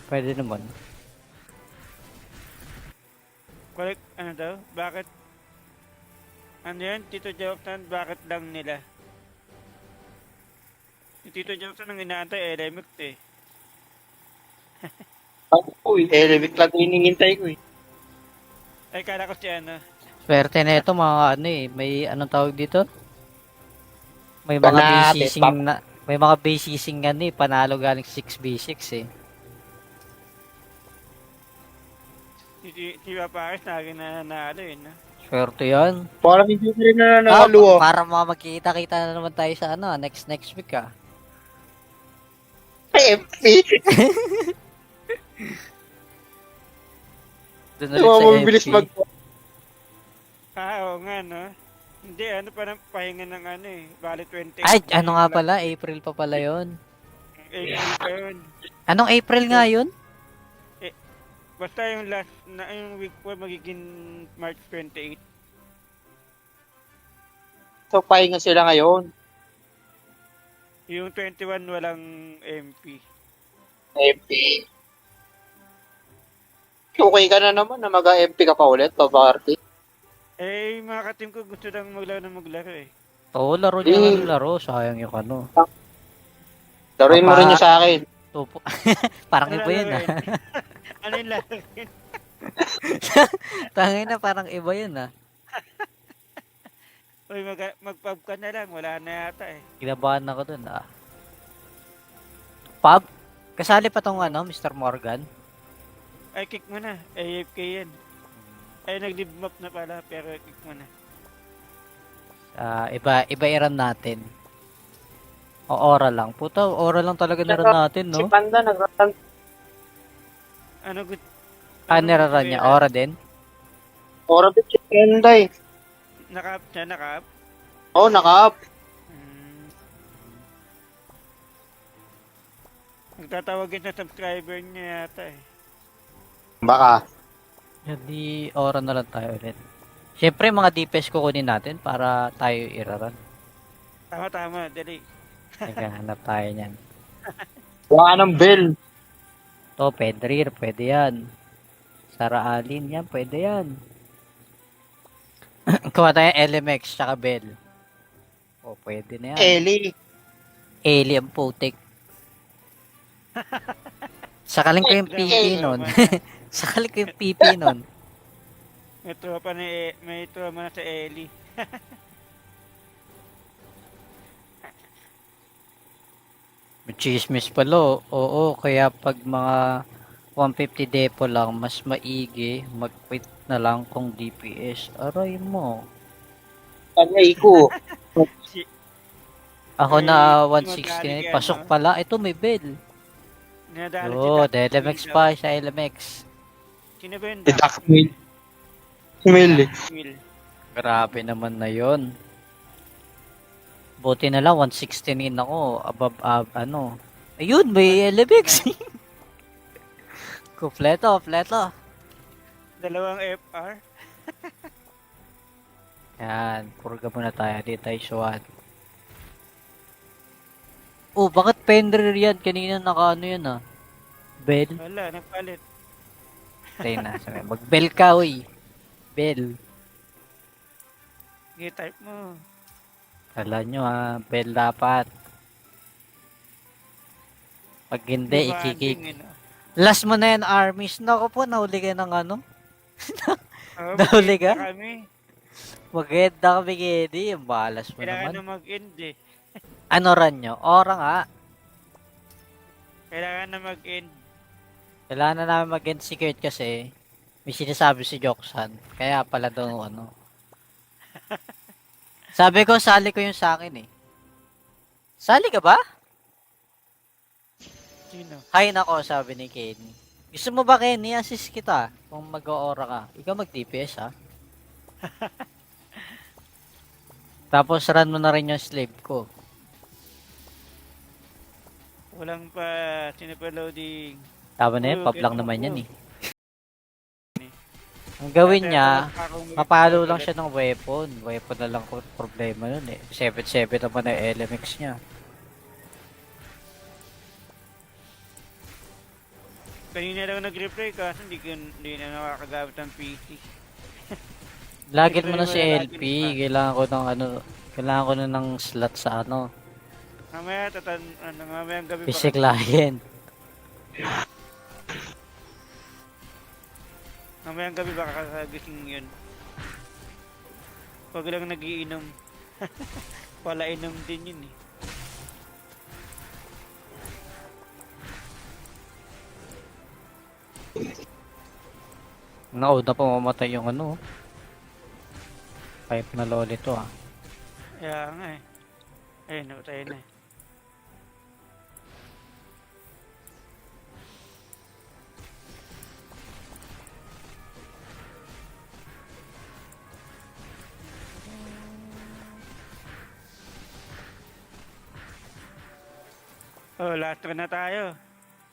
Pwede naman. Correct, ano daw? Bakit? Ano yan? Tito Joktan, bakit lang nila? Si Tito Joktan ang inaantay, LMX eh. Uy, Ellie lang yung hinihintay ko eh. Ay, kala ko si ano. Swerte na ito mga ano eh. May anong tawag dito? May mga Panate, basising pap. na, may mga basising ano eh. Panalo galing 6v6 eh. Si Paparis lagi na nanalo eh, no? Swerte yan. Parang hindi ko rin na nanalo ah. Para mga magkikita-kita na naman tayo sa ano, next week ah. MP. Doon na Di rin ba sa mabilis MP. mag... Oo nga, no? Hindi, ano pa ng pahinga ng ano eh. Bali 20. Ay, ano nga pala, April pa pala yon. April pa yun. Anong April nga yun? Basta yung last, na yung week 4 magiging March 28. So, pahinga sila ngayon. Yung 21 walang MP. MP. Okay ka na naman na mag-MP ka pa ulit, Babarty. Eh, yung mga ka-team ko gusto lang maglaro na maglaro eh. Oo, laro niya ng laro. Sayang yung ano. Laruin mo rin yung sa akin. Tupo. Parang Ano iba yun ah. laruin? Ano yung laruin? Tangin na parang iba yun ah. Uy, mag-pub ka na lang. Wala na yata eh. Kinabahan ako dun ah. Pub? Kasali pa tong ano, Mr. Morgan? Ay, kick mo na. AFK yan. Ay, nag-live map na pala. Pero kick mo na. Iba iran natin. O Aura lang. Puta, Aura lang talaga niran natin, Si no? Panda nagratan. Ano good? Niraran niya. Aura din? Ora din si Panda eh. Naka-up siya, naka-up. Oo, naka-up. Hmm. Nagtatawagin sa subscriber niya yata eh. Baka. Hindi, Aura na lang tayo ulit. Siyempre, mga DPS kukunin natin para tayo iraran. Tama, dali. Naghahanap tayo niyan. Wala ng bell. To, Pedrir, pwede yan. Sara Alin, yan, pwede yan. Kuha tayo LMX, tsaka Bell. O, pwede na yan. Ellie. Eli ang putik. Sakaling ko yung PP nun. Sakaling ko yung PP nun. May tropa na sa Ellie. May chismis pala. Oo, kaya pag mga 150 depo lang, mas maigi mag-quit na lang kung DPS. Aray mo. Panay ko. Ako May na magaling 160 yan, pasok no? pala. Ito may bell. Nadali Oo, Duck LMX Will, pa no? sa LMX. Sino ba yung Si Duck Duckmill. Smell eh. Will? Grabe naman na yon. Buti na lang 169 ako above ano. Ayun, may LMX. Kompleto. Dalawang FR? Yan, purga muna tayo. Di tayo suwan. Oh, bakit Fenrir yan? Kanina naka ano yan ah. Bell? Wala, nagpalit. Tayo na. Sabi, mag-bell ka, uy. Bell. Sige, type mo. Kala nyo ah, bell dapat. Pag hindi, ikikik. Demanding, no? Last mo na yan, armies. Naku po, nahuli ka ng ano. Oo, Nahuli mag-end ka? na kami. Mag-head kami, Gedi. Yung balas mo Kailangan naman. na mag-end eh. Ano ran nyo? Ora nga. Kailangan na mag-end. Kailangan na namin mag-end secret kasi may sinasabi si Joksan. Kaya pala daw ano. Sabi ko, sali ko yung sa akin eh. Sali ka ba? Sino? Hay nako, sabi ni Kenny. Gusto mo ba, Kenny? Assist kita kung mag-aura ka. Ikaw mag-DPS ha. Tapos run mo na rin yung slave ko. Walang pa loading. Tama na yan, pop lang ganun naman ako. yan eh. Ang gawin niya, mapalo lang siya ng weapon. Weapon na lang ko problema nun eh. 7-7 naman ang LMX niya. Kanina lang nag-replay kaso hindi na nakakagamit ng PC. Lagin mo na si LP. Kailangan ko ng ano, kailangan ko na ng slot sa ano, Mamaya mamayang gabi pa. PC client. Mamayang gabi baka kagising yun. Pag lang nagiinom. Wala inom din yun eh. Nauna pa mamatay yung ano. Pipe na loli to ah. Kaya nga eh. Ayun, nautay na eh. Oh, last run na tayo.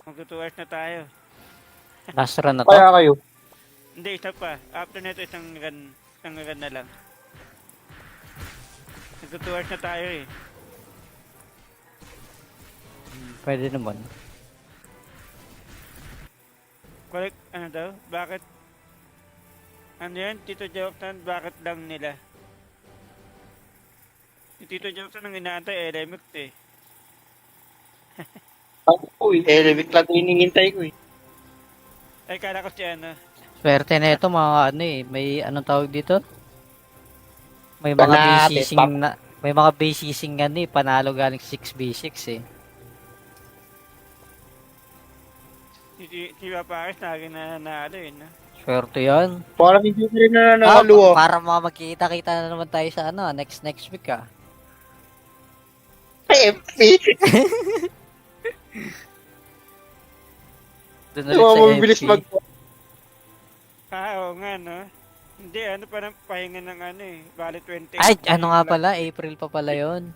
Mag-2 hours na tayo. Last run na to. Kaya kayo. Hindi, isa pa. After nito, isang run na lang. Mag-2 hours na tayo eh. Pwede naman. Correct, ano daw? Bakit? Ano yan, Tito Joktan, bakit lang nila? Si Tito Jackson ang inaantay, LMX eh. Uy, Elevate lang yung hinihintay ko eh. Ay, kala ko si ano. Swerte na ito mga ano eh. May anong tawag dito? May mga Panate, basising na may mga basising ano eh, panalo galing 6v6 eh. Si Paparis lagi na nanalo eh, no? Swerte yan. Parang hindi ko rin na Ah, nakaluwa. para mga magkikita-kita na naman tayo sa ano, next week ah. MP. Doon ulit sa Mabilis FP. mag... Oo nga, no? Hindi, ano parang pahinga ng ano eh. Bali 20. Ay, ano nga pala, April pa pala yon.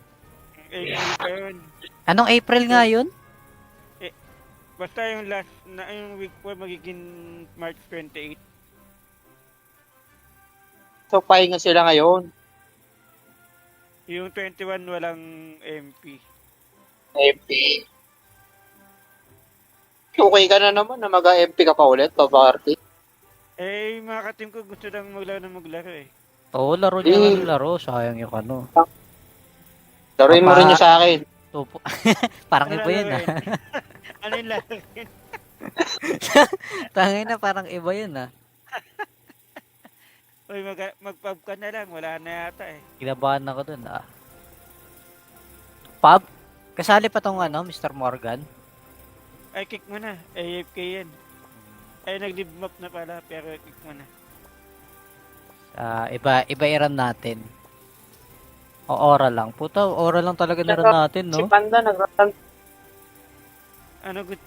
April pa yun. Anong April nga yun? Basta yung last, na yung week 4 magiging March 28. So, pahinga sila ngayon. Yung 21 walang MP. MP. Okay ka na naman na mag-MP ka pa ulit, Babarty. Eh, yung mga katim ko gusto lang maglaro eh. Oo, laro niya ng laro. Sayang yung ano. Laruin mo rin yung sa akin. Tupo. Parang Ano iba yun ah. laruin? Ano yung laro? Tangay na, parang iba yun ah. Uy, mag-pub ka na lang. Wala na yata eh. Kinabahan ako dun ah. Pub? Kasali pa tong ano, Mr. Morgan? Ay, kick mo na. AFK yan. Ay, nag-live map na pala. Pero kick mo na. Iba iran natin. O oral lang. Puta, oral lang talaga niran natin, Si no? Panda nagratan. Ano good?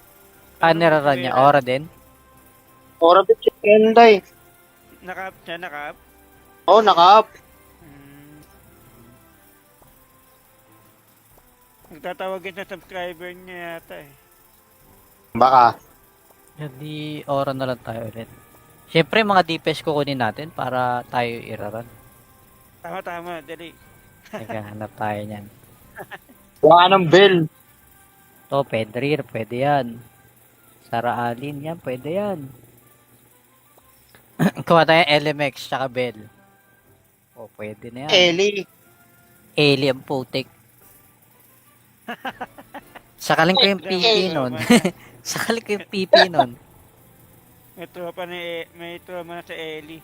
Niraran niya. Ora din? Ora bit si Panda eh. Naka-up siya, naka-up. Oo, naka-up. Nagtatawagin sa subscriber niya yata eh. Baka. Hindi, ora na lang tayo ulit. Siyempre, mga DPS kukunin natin para tayo iraran. Tama, dali. Naghahanap tayo niyan. Wala ng bell. To, Pedrir, pwede yan. Sara Alin, yan, pwede yan. Kuha tayo LMX, tsaka Bell. O, pwede na yan. Ellie. Alien putik. Sakalin ko yung PP nun. Sakalin ko yung PP nun. May tropa na sa Ellie.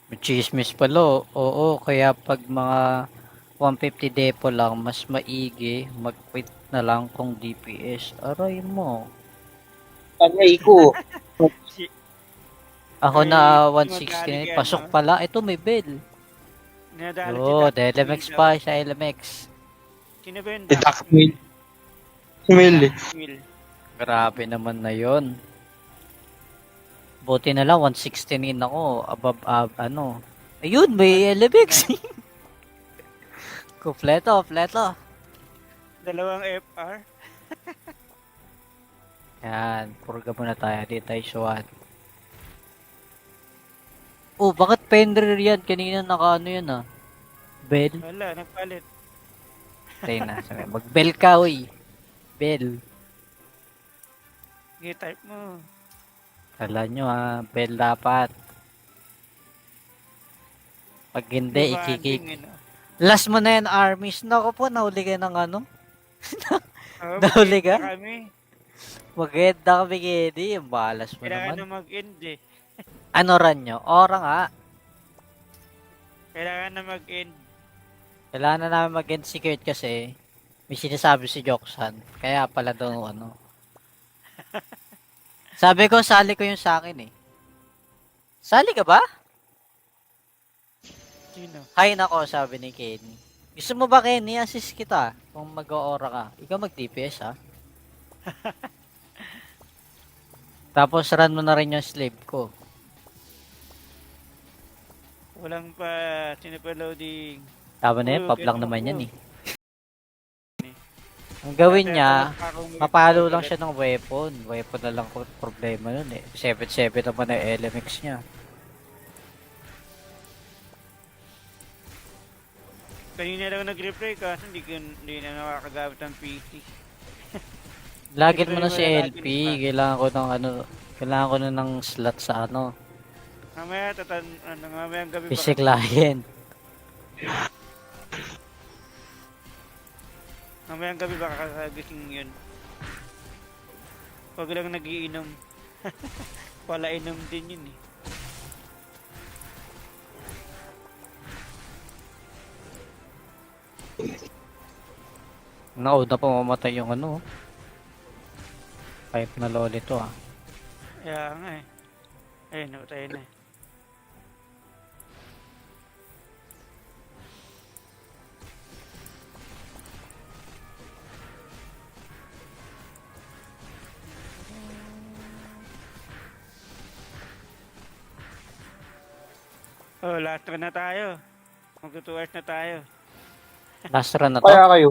May chismis pala, oo. Kaya pag mga 150 depo lang, mas maigi mag-quit na lang kung DPS. Aray mo. Panay ko. Ako May na magaling 160. yan, Pasok no? pala. Ito may bell. Nadali Oo, si Doc LMX Will, pa no? sa LMX. Sino ba yun? Si Doc Will. Will eh. Will. Grabe naman na yon. Buti na lang 169 ako. Above, ano. Ayun, may LMX. Kompleto. Dalawang FR. Yan, purga muna tayo. Dito tayo suwan. Oh, bakit Pendrer yan? Kanina naka ano yan ah. Bell? Wala, nagpalit. Tayo na. Sabi, mag-bell ka, uy. Bell. Sige, type mo. Kala nyo ah, bell dapat. Pag hindi, ikikik. Banding, ano? Last mo na yan, armies. Naku po, nahuli ka ng ano? Oo, Nahuli ka? mag-end na kami. Maganda kami, Kedi. Yung balas mo Kailangan naman. na mag-end eh. Ano ran nyo? Ora nga. Kailangan na mag-end. Kailangan na namin mag-end secret kasi may sinasabi si Joksan. Kaya pala daw ano. Sabi ko, sali ko yung sa akin eh. Sali ka ba? Sino? Hay nako, sabi ni Kenny. Gusto mo ba, Kenny? Assist kita kung mag-aura ka. Ikaw mag-DPS ha. Tapos run mo na rin yung slave ko. Walang pa. Sino pa loading? Tama na yan, Oo, pop lang ganun naman ako. yan eh. Ang gawin niya, mapalo lang siya ng weapon. Weapon na lang po problema nun eh. 7-7 naman ang LMX niya. Kanina lang nag-replay kaso hindi na nakakagamit ng PC. Lagin mo na si LP. Kailangan ko ng ano, kailangan ko na ng slot sa ano. Mamaya, mamayang gabi baka, Bisiklahin. mamayang gabi baka kagising yun. Pag lang nagiinom. Wala inom din yun eh. Nauna pa mamatay yung ano. Pipe na loli to ah. Kaya nga eh. Ayun, napatay na eh. Oh, last run na tayo. Mag 2 hours na tayo. Last run na to. Kaya kayo.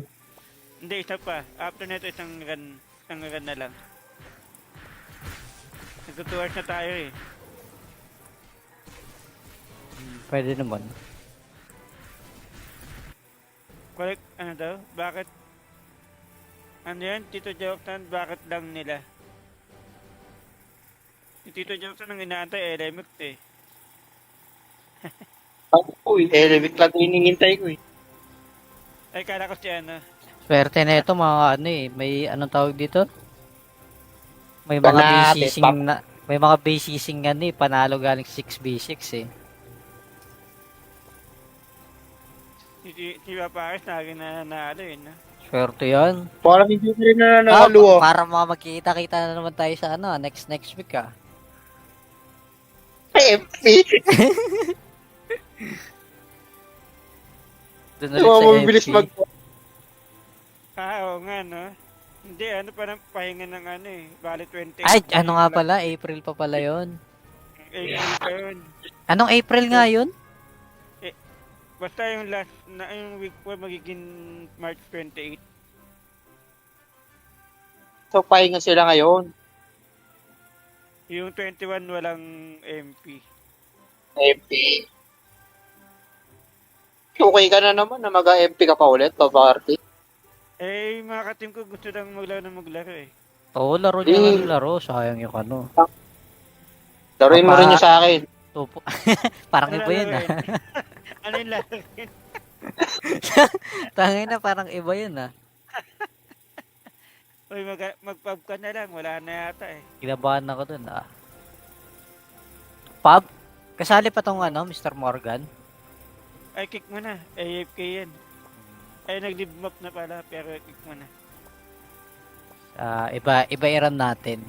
Hindi, isa pa. After nito, isang run na lang. Mag 2 hours na tayo eh. Pwede naman. Correct, ano daw? Bakit? Ano yan? Tito Joktan, bakit lang nila? Si Tito Joktan ang inaantay, LMX eh. Ako element lang din hinihintay ko eh. Ay, kala ko si ano. Swerte na ito mga ano eh. May anong tawag dito? May mga Banate, basising na may mga basising ano eh. Panalo galing 6v6 eh. Si Paparis lagi na nanalo eh, no? Swerte yan. Parang hindi ko rin na nanalo ah. Para mga magkita-kita na naman tayo sa ano, next week ah. MP. Doon na Di rin ba sa mabilis FP. mag... Oo nga, no? Hindi, ano parang pahinga ng ano eh. Bali 20. Ay, ano nga pala, April pa pala yon. April pa yun. Anong April nga yun? Basta yung last, yung week 4 magiging March 28. So, pahinga sila ngayon. Yung 21 walang MP. MP. Okay ka na naman na mag-MP ka pa ulit, Babarty. Eh, mga ka-team ko gusto lang maglaro eh. Oo, laro niya nga laro. Sayang yung ano. Laruin mo rin yung sa akin. Tupo. Parang Ano iba yun ah. laruin? Ano yung laro? Tangay na parang iba yun ah. Uy, mag-pub ka na lang. Wala na yata eh. Kinabahan ako dun ah. Pub? Kasali pa tong ano, Mr. Morgan? Ay, kick mo na. AFK yan. Ay, nag-live map na pala. Pero kick mo na. Iba iran natin.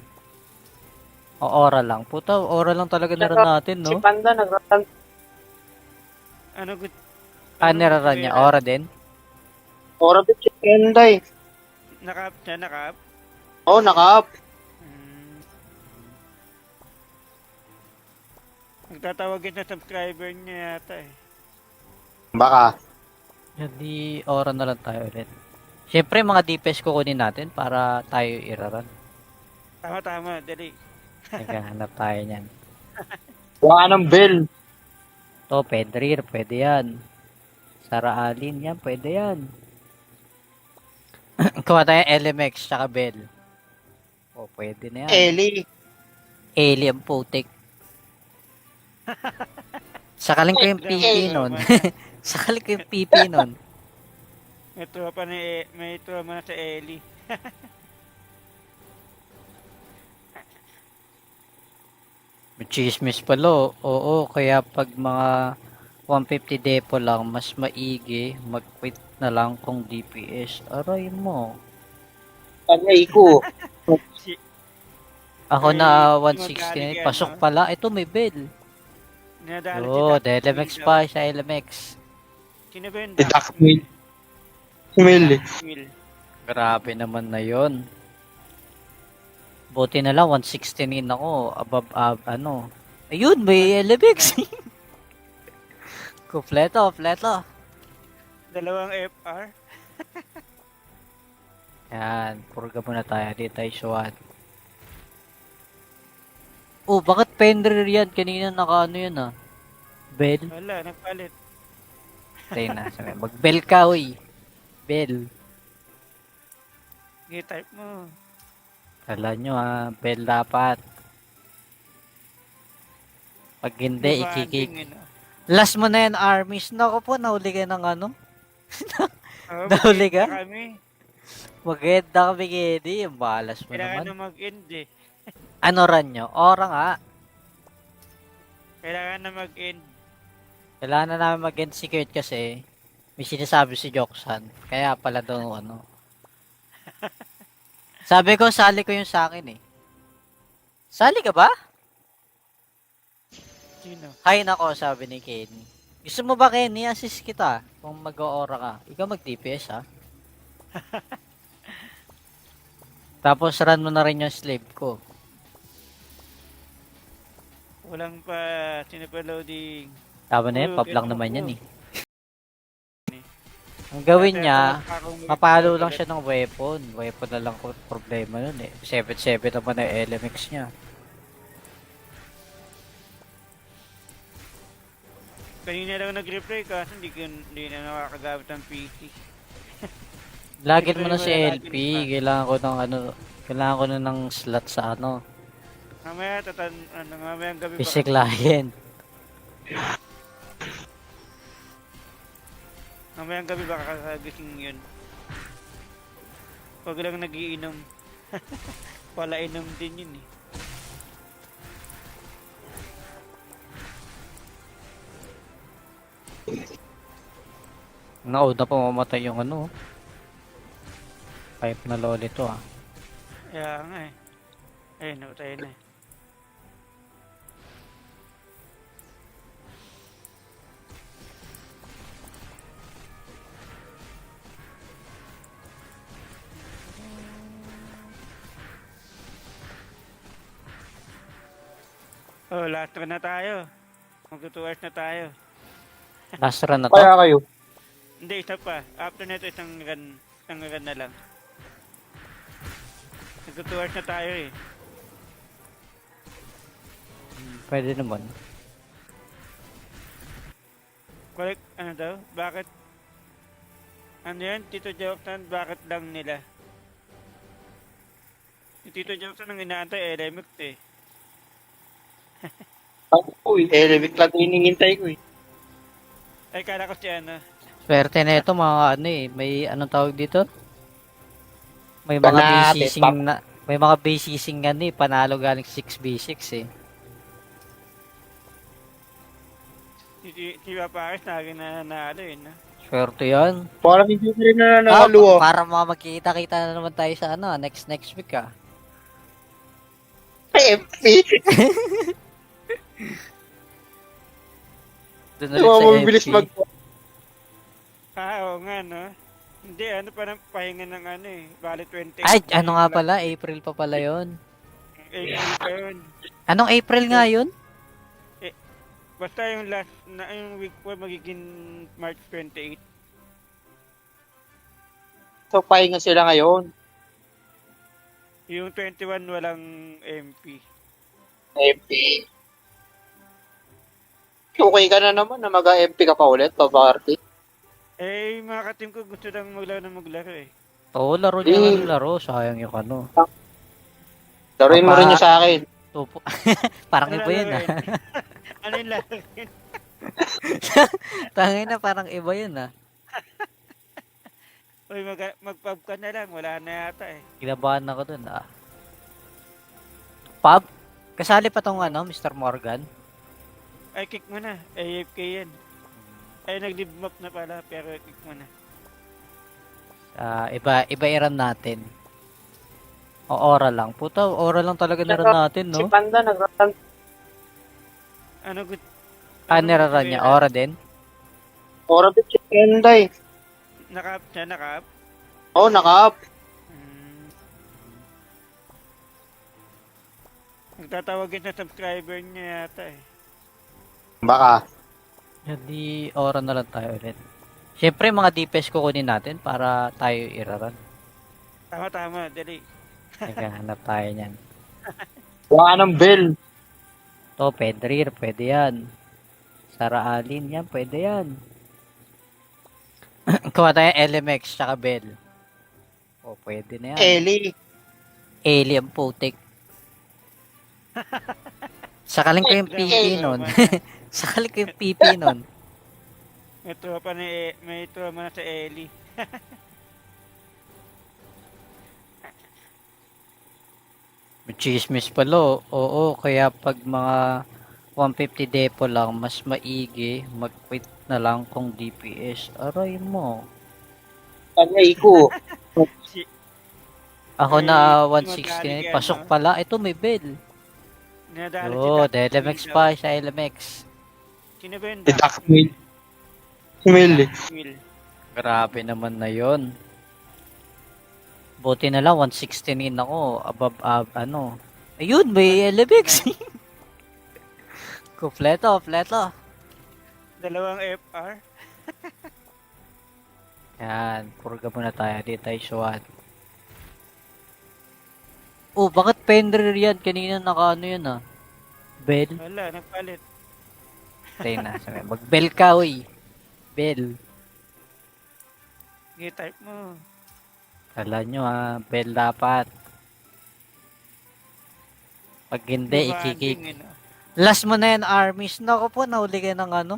O oral lang. Puta, oral lang talaga naran natin, Si no? Panda nagratan. Ano good? Nararan niya. Ora din? Ora bit si Panda eh. Nakap siya, nakap. Oo, naka-up. Hmm. Nagtatawagin na subscriber niya yata eh. Baka. Hindi, ora na lang tayo ulit. Siyempre, mga DPS kukunin natin para tayo iraran. Tama, dali. Naghahanap tayo niyan. Wala ng bell. To, Pedrir, pwede yan. Sara Alin, yan, pwede yan. Kuha tayo LMX, tsaka Bell. O, pwede na yan. Ellie. Alien putik. Sakaling ko yung PP nun. Sakaling ko yung PP nun. May tropa na sa Ellie. May chismis pala. Oo, kaya pag mga 150 depo lang, mas maigi mag-quit na lang kung DPS. Aray mo. Panay ko. Si, Ako Ay, na magaling 160. yan, Pasok no? pala. Ito may bell. Nadali Oo, si Doc LMX Will, pa no? sa LMX. Sino ba yun? Si Doc Will. Will eh. Will. Grabe naman na yon. Buti na lang 169 ako above ano. Ayun, may LMX. Kompleto. Dalawang FR. Yan, purga muna tayo. Dito tayo suwan. Oh, bakit Fenrir yan? Kanina naka ano yan ah. Bell? Wala, nagpalit. Tayo na. Mag-bell ka, uy. Bell. Type mo. Kala nyo ah, bell dapat. Pag hindi, Demanding, ikikik. ano. Last mo na yan, armies. Naku po, nahuli ka ng ano? Oo, Nahuli mag-end ka? na kami. Maganda kami, Kedi. Yung balas mo Kailangan naman. na mag-end eh. Ano ran nyo? Ora nga. Kailangan na mag-end. Kailangan na namin mag-end secured kasi may sinasabi si Joksan. Kaya pala daw ano. Sabi ko, sali ko yung sa akin eh. Sali ka ba? Sino? Hay nako, sabi ni Kenny. Gusto mo ba, Kenny? Assist kita kung mag-o-aura ka. Ikaw mag-DPS ha. Tapos run mo na rin yung slave ko. Walang pa sinapa-loading. Tama na yun, Oo, pop lang ganun naman ako. yan eh. Ang gawin niya, Akong mapalo lang siya ng weapon. Weapon na lang ko problema nun eh. 7-7 naman ang LMX niya. Kanina lang nag-replay kaso hindi na nakakagamit ng PC. Lagit mo na si Wala LP. lagin pa. Kailangan ko ng ano. Kailangan ko na ng slot sa ano. Mamaya mamayang gabi PC ba? client. Mamayang gabi ba kakagising yun? Pag lang nagiinom. Wala inom din yun eh. Nauna pa mamatay yung ano. Pipe na loli to ah. Kaya nga eh. Ayun, namatay na eh. Oh, last run na tayo. Magto 2 hours na tayo. Last run na to. Kaya kayo. Hindi, isa pa. After nito, isang run na lang. Magto 2 hours na tayo eh. Pwede naman. Correct, ano daw? Bakit? Ano yan, Tito Joktan, bakit lang nila? Si Tito Joktan ang inaantay, LMX eh. Uy, Elevic lang hinihintay ko eh. Ay, kala ko si ano. Swerte na ito mga ano eh. May anong tawag dito? May mga Banate, basising na. May mga basising ano eh. Panalo galing 6v6 eh. Si Paparis lagi na nanalo eh, no? Swerte yan. Parang hindi ko rin na Ah, nanalo ah. para mga magkikita-kita na naman tayo sa ano, next week ah. FP. Doon na Di rin ba sa mabilis FP. mag... Oo nga, no? Hindi, ano parang pahinga ng ano eh. Bali 20. Ay, ano nga pala, April pa pala yon. April pa yun. Anong April nga yun? Basta yung last, na yung week 4 magiging March 28. So, pahinga sila ngayon. Yung 21 walang MP. FP. Okay ka na naman na mag-MP ka pa ulit, paparty. Eh, yung mga ka-team ko gusto lang maglaro eh. Oo, laro niya ng laro. Sayang yung ano. Laruin mo Papa- rin niya sa akin. Tupo. Parang Ano iba yun ah. laruin? Ano yung laro yun? Tangin na, parang iba yun ah. Uy, mag-pub ka na lang. Wala na yata eh. Kinabahan ako dun ah. Pub? Kasali pa tong ano, Mr. Morgan? Ay, kick mo na. AFK yan. Ay, nag-live map na pala. Pero kick mo na. Iba i-run natin. O oral lang. Puta, oral lang talaga na natin, Si no? Panda nag-run. Ano good? Niraran niya. Ora din? Orbit si Panda eh. Naka-up siya, naka-up. Oo, naka-up. Nagtatawagin na subscriber niya yata eh. Baka. Hindi, ora na lang tayo ulit. Siyempre, mga DPS kukunin natin para tayo iraran. Tama, dali. Naghahanap tayo niyan. Wala ng bell. To, Pedrir, pwede yan. Sara Alin, yan, pwede yan. Kuha tayo LMX, tsaka Bell. O, pwede na yan. Ellie. Alien putik. Sakalin ko yung Grabe, PP may nun. tropa na. Sakalin ko yung PP nun. May tropa na sa Ellie. May chismis pala. Oo, kaya pag mga 150 depo lang, mas maigi mag-quit na lang kung DPS. Aray mo. Panay ko. Si, Ako May na magaling 160. yan, Pasok no? pala. Ito may bell. Nadali Oo, si LMX Will. pa sa LMX. Sino ba yun? Si Takmil. Smil eh. Will. Grabe naman na yon. Buti na lang 116 ako above ano. Ayun, may LMX. Kompleto, kompleto. Dalawang FR. Yan, purga muna tayo. Di tayo suwan. Oh, bakit Fender yan? Kanina naka ano yun ah. Bell? Wala, nagpalit. Tayo na. Mag-bell ka, uy. Bell. G-type mo. Kala nyo ah, bell dapat. Pag hindi, ikikik. Demanding, ano. Last mo na yan, armies. Naku po, nahuli ka ng ano.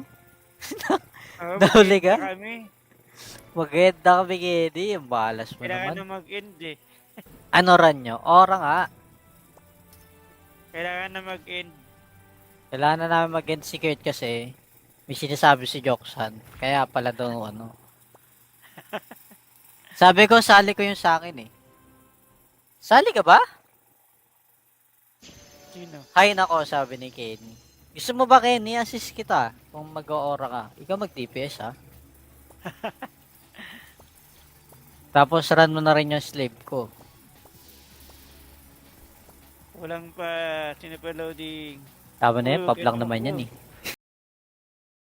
Oh, Nahuli ka? mag-end na kami. Maganda kami, Kedi. Ang balas mo Kailangan naman. na mag-end eh. Ano ran nyo? Ora nga. Kailangan na mag-end. Kailangan na namin mag-end secret kasi may sinasabi si Joksan. Kaya pala daw ano. Sabi ko, sali ko yung sa akin eh. Sali ka ba? Sino? Hay nako, sabi ni Kenny. Gusto mo ba, Kenny? Assist kita kung mag-o-aura ka. Ikaw mag-DPS ha. Tapos run mo na rin yung slave ko. Walang pa sinipaloading. Tama na yan, Oo, pub lang ganun naman ako. yan eh.